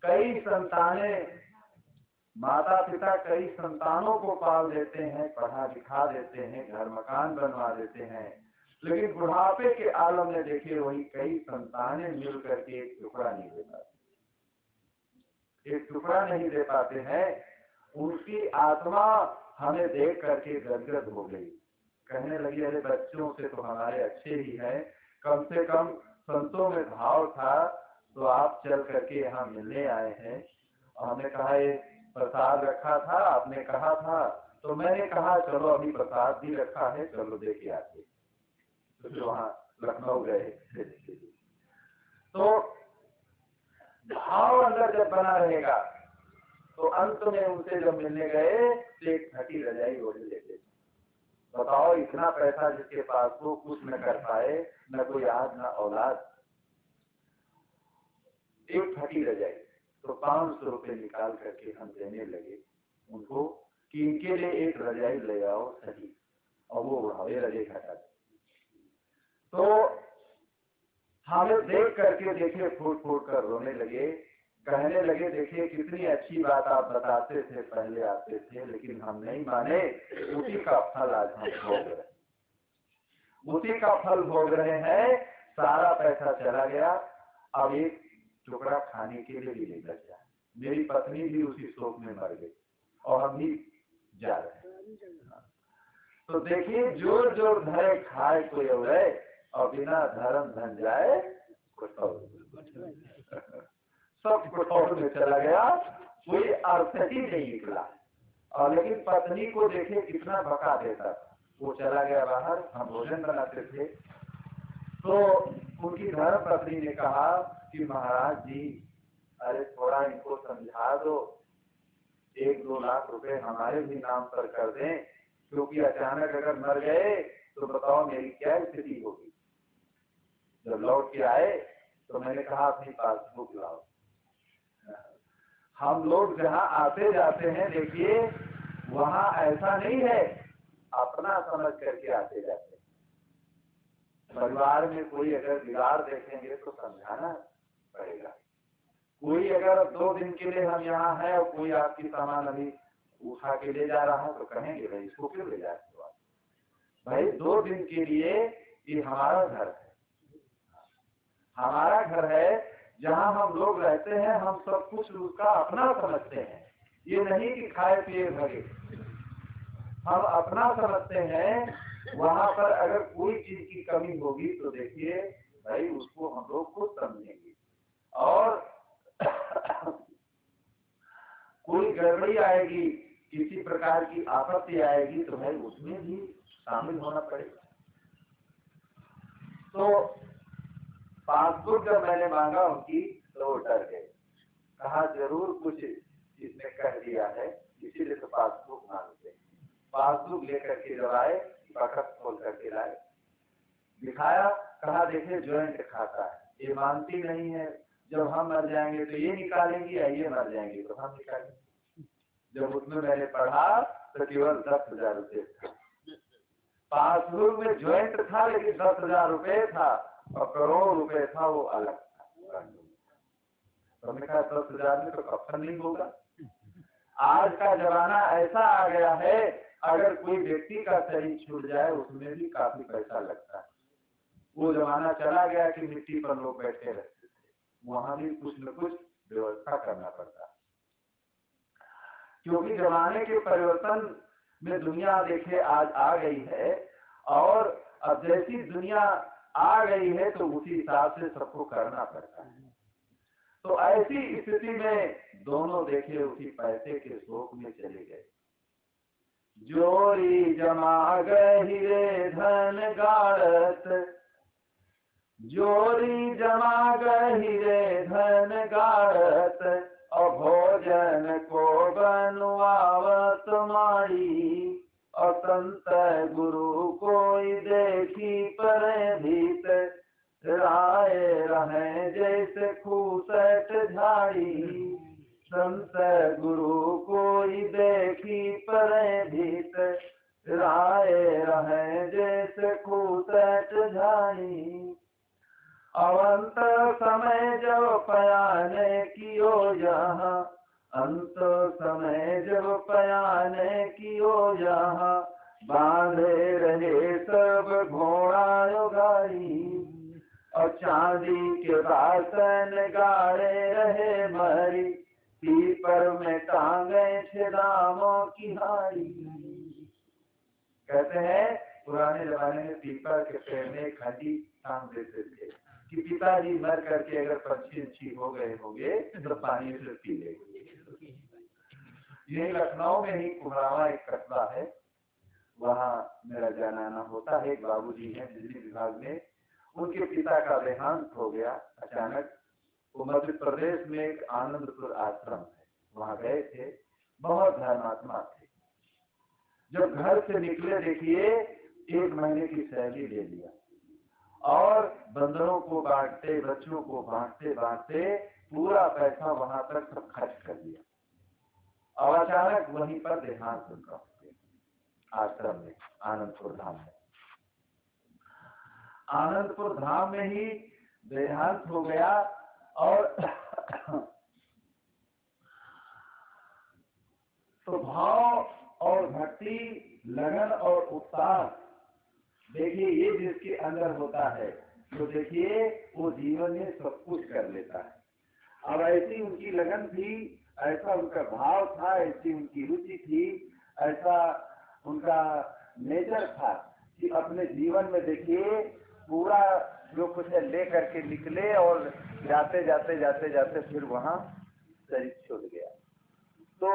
कई संतानें, माता पिता कई संतानों को पाल देते हैं, पढ़ा लिखा देते हैं, घर मकान बनवा देते हैं, लेकिन बुढ़ापे के आलम में देखिए वही कई संतानें मिल करके एक टुकड़ा नहीं दे पाते, एक टुकड़ा नहीं दे पाते हैं। उनकी आत्मा हमें देख करके गदगद हो गई। कहने लगी, अरे बच्चों से तो हमारे अच्छे ही हैं, कम से कम संतों में भाव था तो आप चल करके यहाँ मिलने आए हैं। और हमने कहा ये प्रसाद रखा था, आपने कहा था, तो मैंने कहा चलो अभी प्रसाद भी रखा है, चलो देखे आते। तो फिर वहाँ लखनऊ गए। तो भाव अंदर जब बना रहेगा तो अंत में उनसे जब मिलने गए तो एक फटी रजाई ओढ़ लेते। बताओ, इतना पैसा जिसके पास हो, कुछ न कर पाए, न कोई आज न औलाद, एक फटी रजाई। तो 500 रुपए निकाल करके हम देने लगे उनको कि इनके लिए एक रजाई ले आओ सही, और वो उड़ावे रजाई हटा। तो हमें देख करके देखे फूट फूट कर रोने लगे। कहने लगे, देखिए कितनी अच्छी बात आप बताते थे, पहले आते थे, लेकिन हम नहीं माने। उसी का फल आज हम भोग रहे, उसी का फल भोग रहे हैं। सारा पैसा चला गया, अब एक टुकड़ा खाने के लिए भी नहीं बचा। मेरी पत्नी भी उसी शोक में मर गई और हम भी जा रहे हैं। तो देखिए, जोर जोर धरे खाए कोई अवरे, और बिना धर्म धन जाए सब कुटौर में चला गया, कोई अर्थ ही नहीं निकला। और लेकिन पत्नी को देखे कितना भका देता, वो चला गया बाहर, हम भोजन बनाते थे। तो उनकी धर्म पत्नी ने कहा कि महाराज जी, अरे थोड़ा इनको समझा दो, 1-2 लाख रुपए हमारे भी नाम पर कर दें, क्योंकि अचानक अगर मर गए तो बताओ मेरी क्या स्थिति होगी। जब लौट के आए तो मैंने कहा अपनी पासबुक लाओ। हम लोग जहाँ आते जाते हैं, देखिए वहाँ ऐसा नहीं है, अपना समझ करके आते जाते हैं। परिवार में कोई अगर बिगाड़ देखेंगे तो समझाना पड़ेगा। कोई अगर 2 दिन के लिए हम यहाँ है और कोई आपकी सामान अभी उठा के ले जा रहा है तो कहेंगे भाई इसको क्यों ले जाते हो आप? भाई 2 दिन के लिए ये हमारा घर है, हमारा घर है, जहाँ हम लोग रहते हैं, हम सब कुछ उसका अपना समझते हैं। ये नहीं कि खाए पिए भगे, हम अपना समझते हैं। वहाँ पर अगर कोई चीज की कमी होगी तो देखिए भाई उसको हम लोग खुद समझेंगे, और कोई गड़बड़ी आएगी, किसी प्रकार की आपत्ति आएगी तो भाई उसमें भी शामिल होना पड़ेगा। तो पासबुक जब मैंने मांगा उनकी तो वो डर गए, कहा जरूर कुछ इसने कह दिया है, इसीलिए तो पासबुक मांगते। पासबुक लेकर के जब आए, बकस खोल करके लाए, दिखाया, कहा देखिए ज्वाइंट खाता है, ये मानती नहीं है, जब हम मर जाएंगे तो ये निकालेंगे या ये मर जाएंगे तो हम निकालेंगे। जब उसमें मैंने पढ़ा तो केवल 10,000 रुपये था। पासबुक में ज्वाइंट था लेकिन 10,000 रुपये था, और करोड़ रुपए था वो अलग था। तो हमने कहा 10,000 में तो कफन नहीं होगा। आज का जमाना ऐसा आ गया है, अगर कोई व्यक्ति का शरीर छूट जाए उसमें भी काफी पैसा लगता है। वो जमाना चला गया कि मिट्टी पर लोग बैठे रहते थे, वहां भी कुछ न कुछ व्यवस्था करना पड़ता, क्योंकि जमाने के परिवर्तन में दुनिया देखिए आज आ गई है, और अब जैसी दुनिया आ गई है तो उसी हिसाब से सबको करना पड़ता है। तो ऐसी स्थिति में दोनों देखिए उसी पैसे के शोक में चले गए। जोरी जमा गही रे धन गाड़त, जोरी जमा गही रे धन गाड़त, और भोजन को बनवावत माड़ी, और संत गुरु कोई देखी पर भीत, राय रहे जैसे खूसट झाड़ी। संत गुरु कोई देखी पर भीत, राय रहे जैसे खूसट झाड़ी। अवंत समय जब पयाने कियो जहाँ, अंत समय जब पयाने कियो जहाँ, बांधे रहे सब घोड़ा गाड़ी, और चांदी के बासन गाड़े रहे मरी, पीपर में टांगे छे दामों की हारी। कहते हैं पुराने जमाने में पीपल के पेड़ में एक हड्डी टांग देते थे कि पिताजी मर करके अगर पक्षी हो गए होंगे तो पानी से पी लेंगे। ये लखनऊ में ही कुम्हरावा एक कस्बा है, वहाँ मेरा जाना आना होता है। एक बाबूजी हैं बिजली विभाग में, उनके पिता का देहांत हो गया अचानक। वो मध्य प्रदेश में एक आनंदपुर आश्रम है, वहाँ गए थे, बहुत धर्मात्मा थे। जब घर से निकले देखिए 1 महीने की सैलरी ले लिया और बंदरों को बांटते, बच्चों को बांटते बांटते पूरा पैसा वहां तक सब खर्च कर दिया और अचानक वहीं पर देहांत उनका हो गया आश्रम में, आनंदपुर धाम में। आनंदपुर धाम में ही देहांत हो गया और तो भाव और भक्ति, लगन और उत्साह, देखिए ये जिसके अंदर होता है तो देखिए वो जीवन में सब कुछ कर लेता है। अब ऐसी उनकी लगन थी, ऐसा उनका भाव था, ऐसी उनकी रुचि थी, ऐसा उनका नेचर था कि अपने जीवन में देखिए पूरा जो कुछ है ले करके निकले और जाते जाते जाते जाते फिर वहाँ शरीर छूट गया। तो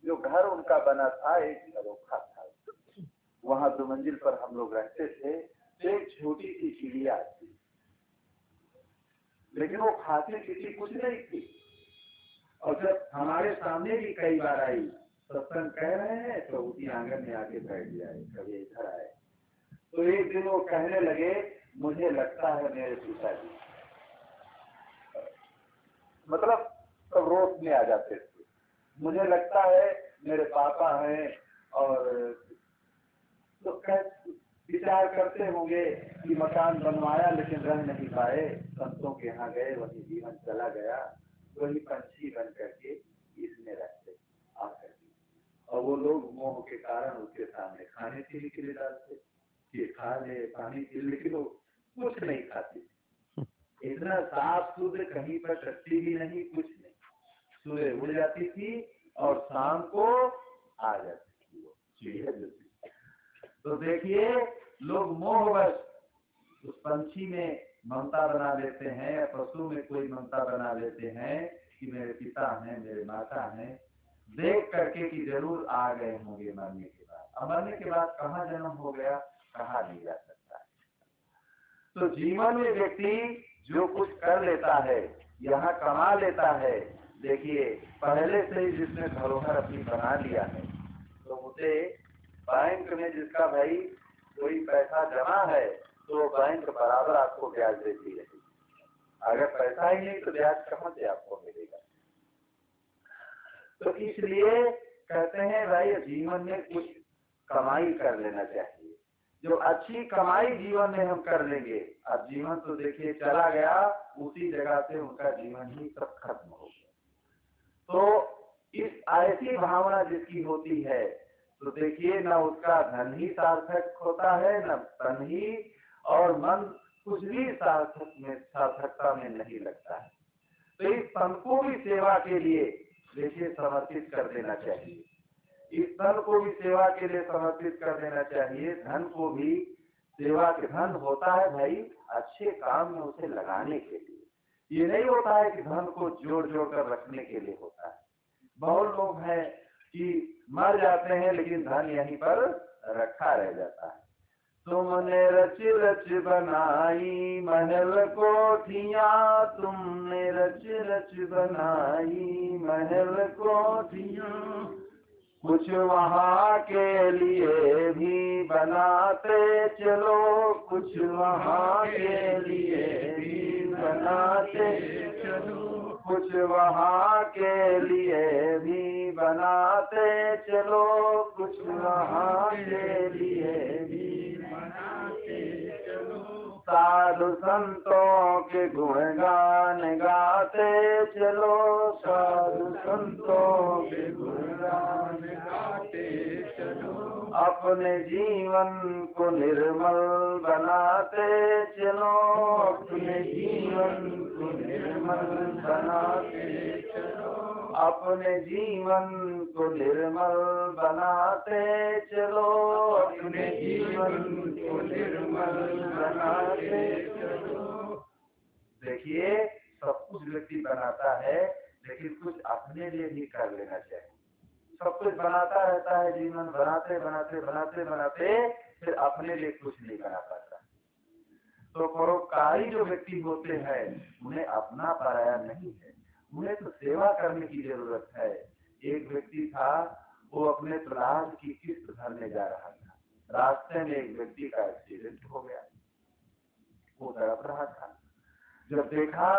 जो घर उनका बना था एक झरोखा था, वहाँ 2 मंजिल पर हम लोग रहते थे। एक छोटी सी चिड़िया थी, लेकिन वो खाते पीती कुछ नहीं थी। और जब हमारे सामने भी कई बार आई, सत्संग कह रहे हैं तो उसी आंगन में आके बैठ जाए, कभी इधर आए। तो एक दिन वो कहने लगे, मुझे लगता है मेरे पिताजी, मतलब सब रोश में आ जाते थे, मुझे लगता है मेरे पापा हैं। और तो विचार करते होंगे कि मकान बनवाया लेकिन रह नहीं पाए, संतों के यहाँ गए, वही जीवन चला गया, वही पंछी बन करके इसमें रहते आकर। और वो लोग मोह के कारण उसके सामने खाने पीने के लिए डालते कि खा ले, पानी पी ले, लेकिन वो कुछ नहीं खाती। इतना साफ शुद्ध, कहीं पर टट्टी भी नहीं, कुछ नहीं। सुबह उड़ जाती थी और शाम को आ जाती थी वो चिड़िया जो थी। तो देखिए लोग मोहवश उस पंछी में ममता बना लेते हैं, पशु में कोई ममता बना लेते हैं कि मेरे पिता हैं, मेरे माता हैं, देख करके कि जरूर आ गए होंगे मरने के बाद। मरने के बाद कहाँ जन्म हो गया, कहाँ नहीं जा सकता है। तो जीवन में व्यक्ति जो कुछ कर लेता है, यहाँ कमा लेता है, देखिए पहले से ही जिसने धरोहर अपनी बना लिया है, तो उसे बैंक में जिसका भाई कोई पैसा जमा है तो बैंक बराबर आपको ब्याज देती है। अगर पैसा ही नहीं तो ब्याज कहाँ से आपको मिलेगा। तो इसलिए कहते हैं भाई जीवन में कुछ कमाई कर लेना चाहिए। जो अच्छी कमाई जीवन में हम कर लेंगे, अब जीवन तो देखिए चला गया, उसी जगह से उनका जीवन ही सब खत्म हो गया। तो इस ऐसी भावना जिसकी होती है तो देखिए न उसका धन ही सार्थक होता है, न तन ही, और मन कुछ भी सार्थकता में नहीं लगता है। तो इस तन को भी सेवा के लिए देखिए समर्पित कर देना चाहिए, इस धन को भी सेवा के लिए समर्पित कर देना चाहिए। धन को भी सेवा के, धन होता है भाई अच्छे काम में उसे लगाने के लिए, ये नहीं होता है कि धन को जोड़ जोड़ कर रखने के लिए होता है। बहुत लोग हैं कि मर जाते हैं लेकिन धन यहीं पर रखा रह जाता है। तुमने रच रच बनाई महल कोठियां, तुमने रच रच बनाई महल कोठियां, कुछ वहाँ के लिए भी बनाते चलो, कुछ वहाँ के लिए भी बनाते चलो, कुछ वहाँ के लिए भी बनाते चलो, कुछ वहाँ के लिए भी बनाते चलो। साधु संतों के गुणगान गाते चलो, साधु संतों के गुणगान गाते चलो, अपने जीवन को निर्मल बनाते चलो, अपने जीवन को निर्मल बनाते चलो, अपने जीवन को निर्मल बनाते चलो, अपने जीवन को निर्मल बनाते चलो। देखिए, सब कुछ व्यक्ति बनाता है, लेकिन कुछ अपने लिए भी कर लेना चाहिए। सब कुछ बनाता रहता है, जीवन बनाते बनाते बनाते बनाते फिर अपने लिए कुछ नहीं बना पाता। तो परोपकारी जो व्यक्ति होते हैं उन्हें अपना पराया नहीं है, उन्हें तो सेवा करने की जरूरत है। एक व्यक्ति था, वो अपने तलाक की किस्त भरने जा रहा था। रास्ते में एक व्यक्ति का एक्सीडेंट हो गया, वो तड़प रहा था। जब देखा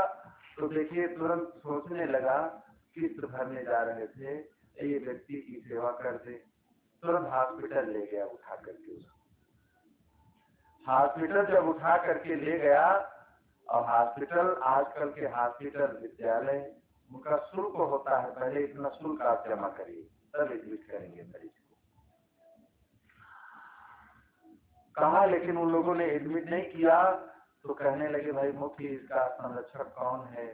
तो देखिए तुरंत सोचने लगा, किस्त भरने जा रहे थे, ये व्यक्ति की सेवा कर दे। तुरंत हॉस्पिटल ले गया उठा करके उसको। हॉस्पिटल जब उठा करके ले गया, और हॉस्पिटल, आजकल के हॉस्पिटल विद्यालय, उनका शुल्क होता है, पहले इतना शुल्क आप जमा करिए तब एडमिट करेंगे मरीज को। कहा, लेकिन उन लोगों ने एडमिट नहीं किया। तो कहने लगे, भाई मुख्य इसका संरक्षक कौन है,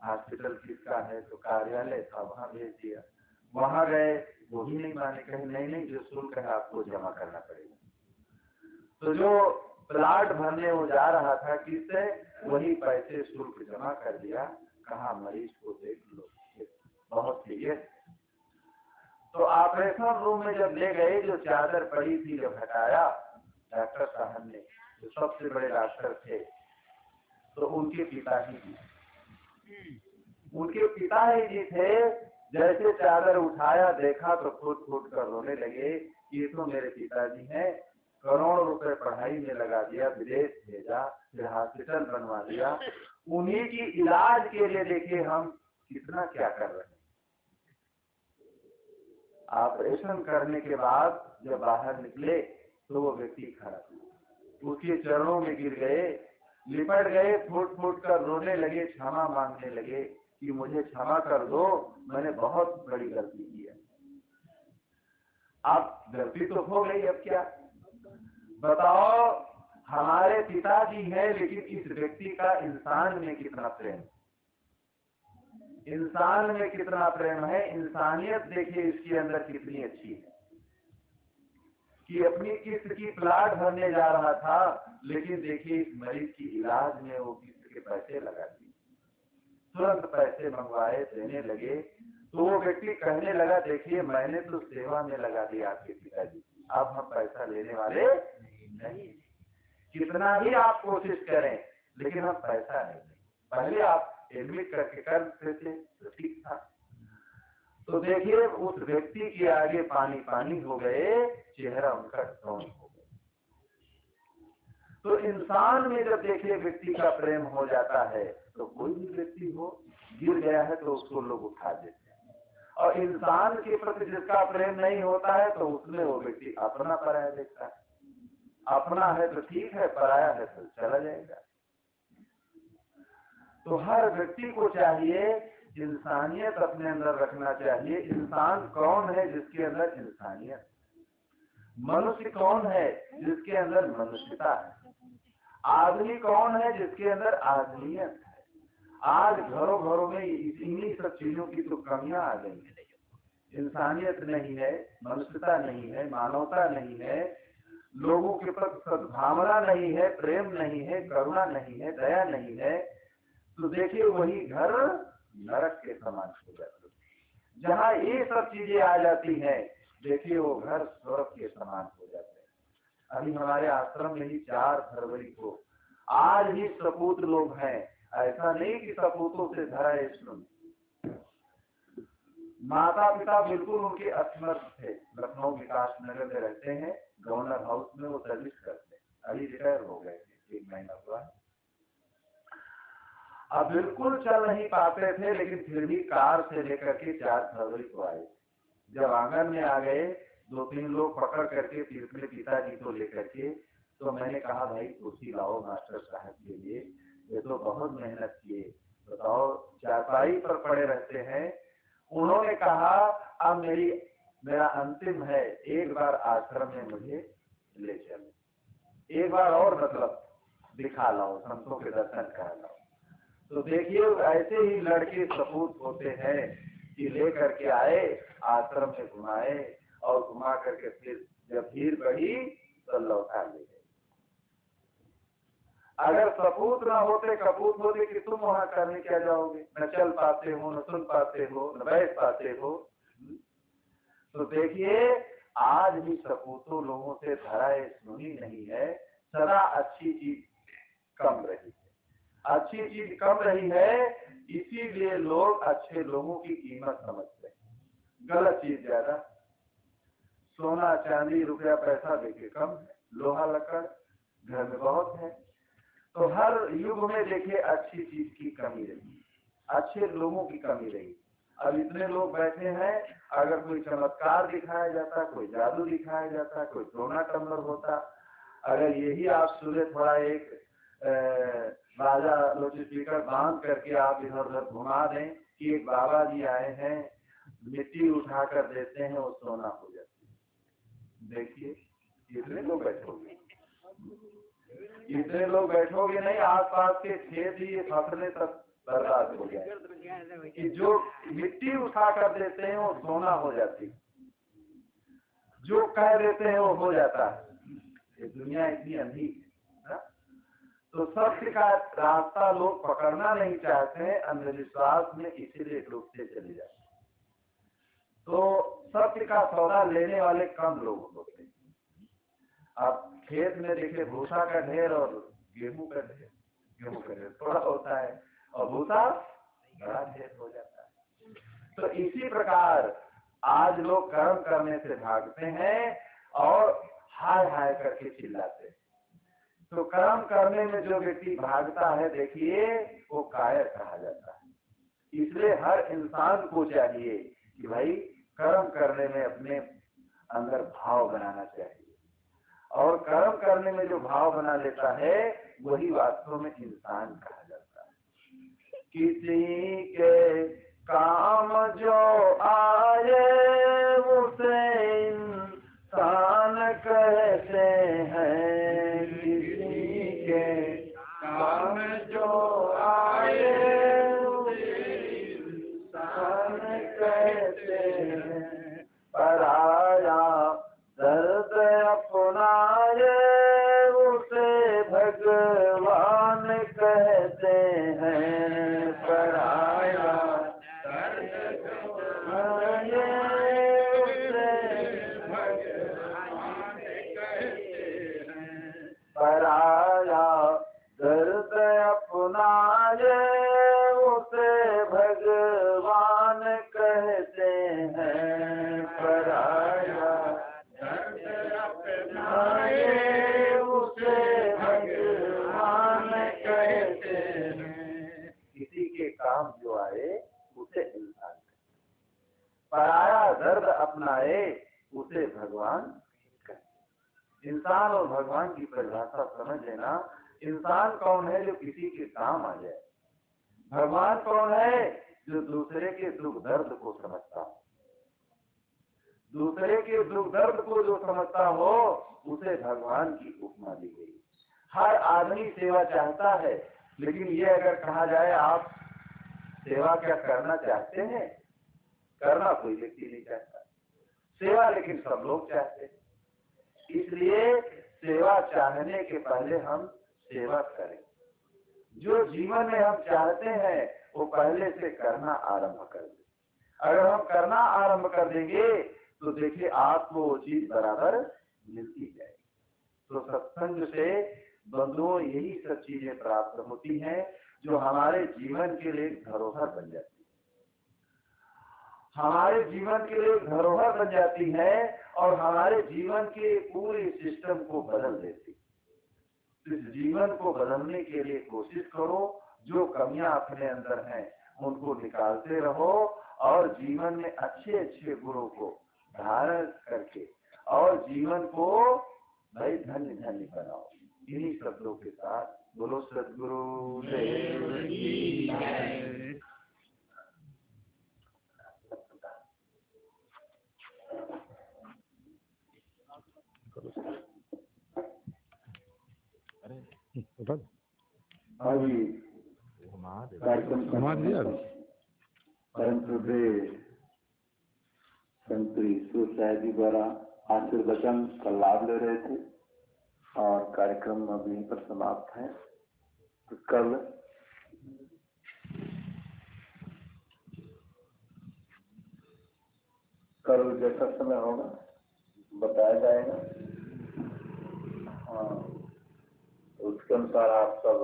हॉस्पिटल किसका है? तो कार्यालय था, वहां भेज दिया। वहां गए, वो भी नहीं माने, कहे नहीं नहीं, जो शुल्क है आपको जमा करना पड़ेगा। तो जो प्लाट भरने वो जा रहा था किससे, वही पैसे शुल्क जमा कर दिया। कहा मरीज को देख लो, बहुत सीरियस। तो ऑपरेशन रूम में जब ले गए, जो चादर पड़ी थी जब हटाया डॉक्टर साहब ने, जो सबसे बड़े डॉक्टर थे, तो उनके पिताजी थे। जैसे चादर उठाया, देखा तो फूट फूट कर रोने लगे, ये तो मेरे पिताजी हैं, करोड़ों रुपए पढ़ाई में लगा दिया, विदेश भेजा, फिर हॉस्पिटल बनवा दिया, उन्हीं की इलाज के लिए देखिए हम कितना क्या कर रहे हैं। ऑपरेशन करने के बाद जब बाहर निकले तो वो व्यक्ति खड़ा, उसके चरणों में गिर गए, लिपट गए, फूट फूट कर रोने लगे, क्षमा मांगने लगे कि मुझे क्षमा कर दो, मैंने बहुत बड़ी गलती की है। अब गलती तो हो गई, अब क्या बताओ। हमारे पिताजी हैं, लेकिन इस व्यक्ति का इंसान में कितना प्रेम, इंसान में कितना प्रेम है, इंसानियत देखिए इसके अंदर कितनी अच्छी है कि अपनी किस्त की प्लाट भरने जा रहा था, लेकिन देखिए इस मरीज की इलाज में वो किस्त के पैसे लगा दिए, तुरंत पैसे मंगवाए, देने लगे। तो वो व्यक्ति कहने लगा, देखिए मैंने तो सेवा में लगा दिया आपके पिताजी, अब हम पैसा लेने वाले नहीं। कितना भी आप कोशिश करें, लेकिन हम पैसा नहीं। पहले आप एडमिट करके करते थे तो ठीक था। तो देखिए उस व्यक्ति के आगे पानी पानी हो गए, चेहरा उनका टोन हो गया। तो इंसान में जब देखिए व्यक्ति का प्रेम हो जाता है, तो कोई भी व्यक्ति हो, गिर गया है तो उसको लोग उठा देते हैं। और इंसान के प्रति जिसका प्रेम नहीं होता है, तो उसमें वो व्यक्ति अपना पराया देखता है। अपना है तो ठीक है, पराया है तो चला जाएगा। तो हर व्यक्ति को चाहिए इंसानियत अपने अंदर रखना चाहिए। इंसान कौन है जिसके अंदर इंसानियत, मनुष्य कौन है जिसके अंदर मनुष्यता है, आदमी कौन है जिसके अंदर आदमियत है। आज घरों घरों में इन्हीं सब चीजों की तो कमियां आ गई है। इंसानियत नहीं है, मनुष्यता नहीं है, मानवता नहीं है, लोगों के प्रति सद्भावना नहीं है, प्रेम नहीं है, करुणा नहीं है, दया नहीं है। तो देखिए वही घर नरक के समान हो जाती है। जहाँ ये सब चीजें आ जाती हैं, देखिए वो घर स्वर्ग के समान हो जाते हैं। अभी हमारे आश्रम में ही 4 फरवरी को आज ही सपूत लोग हैं, ऐसा नहीं कि सपूतों से भरा है इसमें। माता पिता बिल्कुल उनके असमर्थ थे, लखनऊ विकास नगर में रहते हैं, गवर्नर हाउस में वो सर्विस करते हैं, अभी रिटायर हो गए थे, 1 महीना हुआ। अब बिल्कुल चल नहीं पाते थे, लेकिन फिर भी कार से लेकर के 4 फरवरी को आए। जब आंगन में आ गए, 2-3 लोग पकड़ करके फिर अपने पिताजी को लेकर के, तो मैंने कहा भाई कुर्सी लाओ मास्टर साहब के लिए, ये तो बहुत मेहनत किए, बताओ चारपाई पर पड़े रहते हैं। उन्होंने कहा अब मेरा अंतिम है, एक बार आश्रम में मुझे ले चलो, एक बार और मतलब दिखा लाओ, संतों के दर्शन करा लाओ। तो देखिए ऐसे ही लड़के सपूत होते हैं कि ले करके आए, आश्रम में घुमाए और घुमा करके फिर जब भीड़ बढ़ी तो लौटा ले गए। अगर सपूत ना होते, कपूत होते कि तुम वहां करने क्या जाओगे, न चल पाते हो, न सुन पाते हो, न बैठ पाते हो। तो देखिए आज भी सपूतों लोगों से धराए सुनी नहीं है, सदा अच्छी चीज कम रही है, अच्छी चीज कम रही है, इसीलिए लोग अच्छे लोगों की कीमत समझते हैं, गलत चीज ज्यादा। सोना चांदी रुपया पैसा देके कम है, लोहा लकड़ घर में बहुत है। तो हर युग में देखिए अच्छी चीज की कमी रही, अच्छे लोगों की कमी रही। अब इतने लोग बैठे हैं, अगर कोई चमत्कार दिखाया जाता, कोई जादू दिखाया जाता, कोई सोना टम्बर होता, अगर यही आप सुने थोड़ा एक बाजा स्पीकर बांध करके आप इधर उधर घुमा दें कि एक बाबा जी आए हैं, मिट्टी उठा कर देते हैं, वो सोना हो जाती है। देखिए कितने लोग बैठोगे, इतने लोग बैठोगे नहीं, आसपास के खेत ही फसलें सब बर्बाद हो जाए कि जो मिट्टी उठा कर देते हैं वो सोना हो जाती, जो कह देते हैं वो हो जाता है। ये दुनिया इतनी अंधी है। तो सत्य का रास्ता लोग पकड़ना नहीं चाहते हैं, अंधविश्वास में इसीलिए डूबते चले जाते। तो सत्य का सौदा लेने वाले कम लोग होते हैं। अब खेत में देखिए भूसा का ढेर और गेहूं का ढेर थोड़ा होता है और भूसा बड़ा ढेर हो जाता है। तो इसी प्रकार आज लोग कर्म करने से भागते हैं और हाय हाय करके चिल्लाते हैं। तो कर्म करने में जो व्यक्ति भागता है देखिए वो कायर कहा जाता है। इसलिए हर इंसान को चाहिए कि भाई कर्म करने में अपने अंदर भाव बनाना चाहिए, और कर्म करने में जो भाव बना लेता है वही वास्तव में इंसान कहा जाता है। किसी के काम जो आए उसे इंसान कहते हैं, किसी के काम जो आए उसे इंसान कहते हैं, पराया दर्द अपनाए उसे भगवान कहते हैं, पराया दर्द अपनाए उसे भगवान कहते हैं, पराया दर्द अपनाए उसे भगवान कहते हैं, पराया उसे भगवान कहते हैं। किसी के काम जो आए उसे इंसान कहते, पराया दर्द अपनाए उसे भगवान कहते। इंसान और भगवान की परिभाषा समझ लेना। इंसान कौन है जो किसी के काम आ जाए, भगवान कौन है जो दूसरे के दुख दर्द को समझता हो। दूसरे के दुख दर्द को जो समझता हो उसे भगवान की उपमा दी गई। हर आदमी सेवा चाहता है, लेकिन ये अगर कहा जाए आप सेवा क्या करना चाहते हैं, करना कोई व्यक्ति नहीं चाहता, सेवा लेकिन सब लोग चाहते हैं। इसलिए सेवा चाहने के पहले हम सेवा करें। जो जीवन में हम चाहते हैं वो पहले से करना आरंभ कर दें। अगर हम करना आरंभ कर देंगे तो देखिए आपको वो चीज बराबर मिलती जाएगी। तो सत्संग से बंधुओं यही सब चीजें प्राप्त होती हैं जो हमारे जीवन के लिए धरोहर बन जाती है, हमारे जीवन के लिए धरोहर बन जाती है और हमारे जीवन के पूरे सिस्टम को बदल देती है। इस जीवन को बदलने के लिए कोशिश करो, जो कमियां अपने अंदर हैं उनको निकालते रहो और जीवन में अच्छे अच्छे गुणों को धारण करके और जीवन को भाई धन्य धन्य बनाओ। इन्हीं शब्दों के साथ बोलो सद्गुरु देव की जय। अभी कार्यक्रम समाज दिया परम पूज्य संत ईश्वर साहब जी द्वारा आशीर्वचन का लाभ ले रहे थे और कार्यक्रम अब यहीं पर समाप्त है। तो कल जैसा समय होगा बताया जाएगा। हाँ, उसके अनुसार आप सब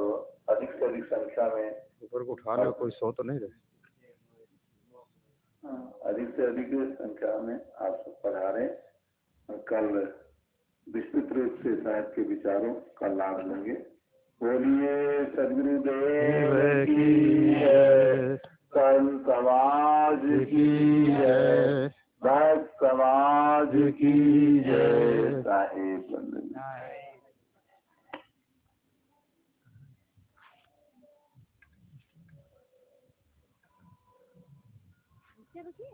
अधिक से अधिक संख्या में ऊपर को उठाने कोई सो तो नहीं रहे। अधिक से अधिक संख्या में आप सब पधारें और कल विस्तृत रूप से साहब के विचारों का लाभ लेंगे। बोलिए सदगुरुदेव की जय, संत समाज की जय, भक्त समाज की जय, साहेब बंदगी। क्या रुकिए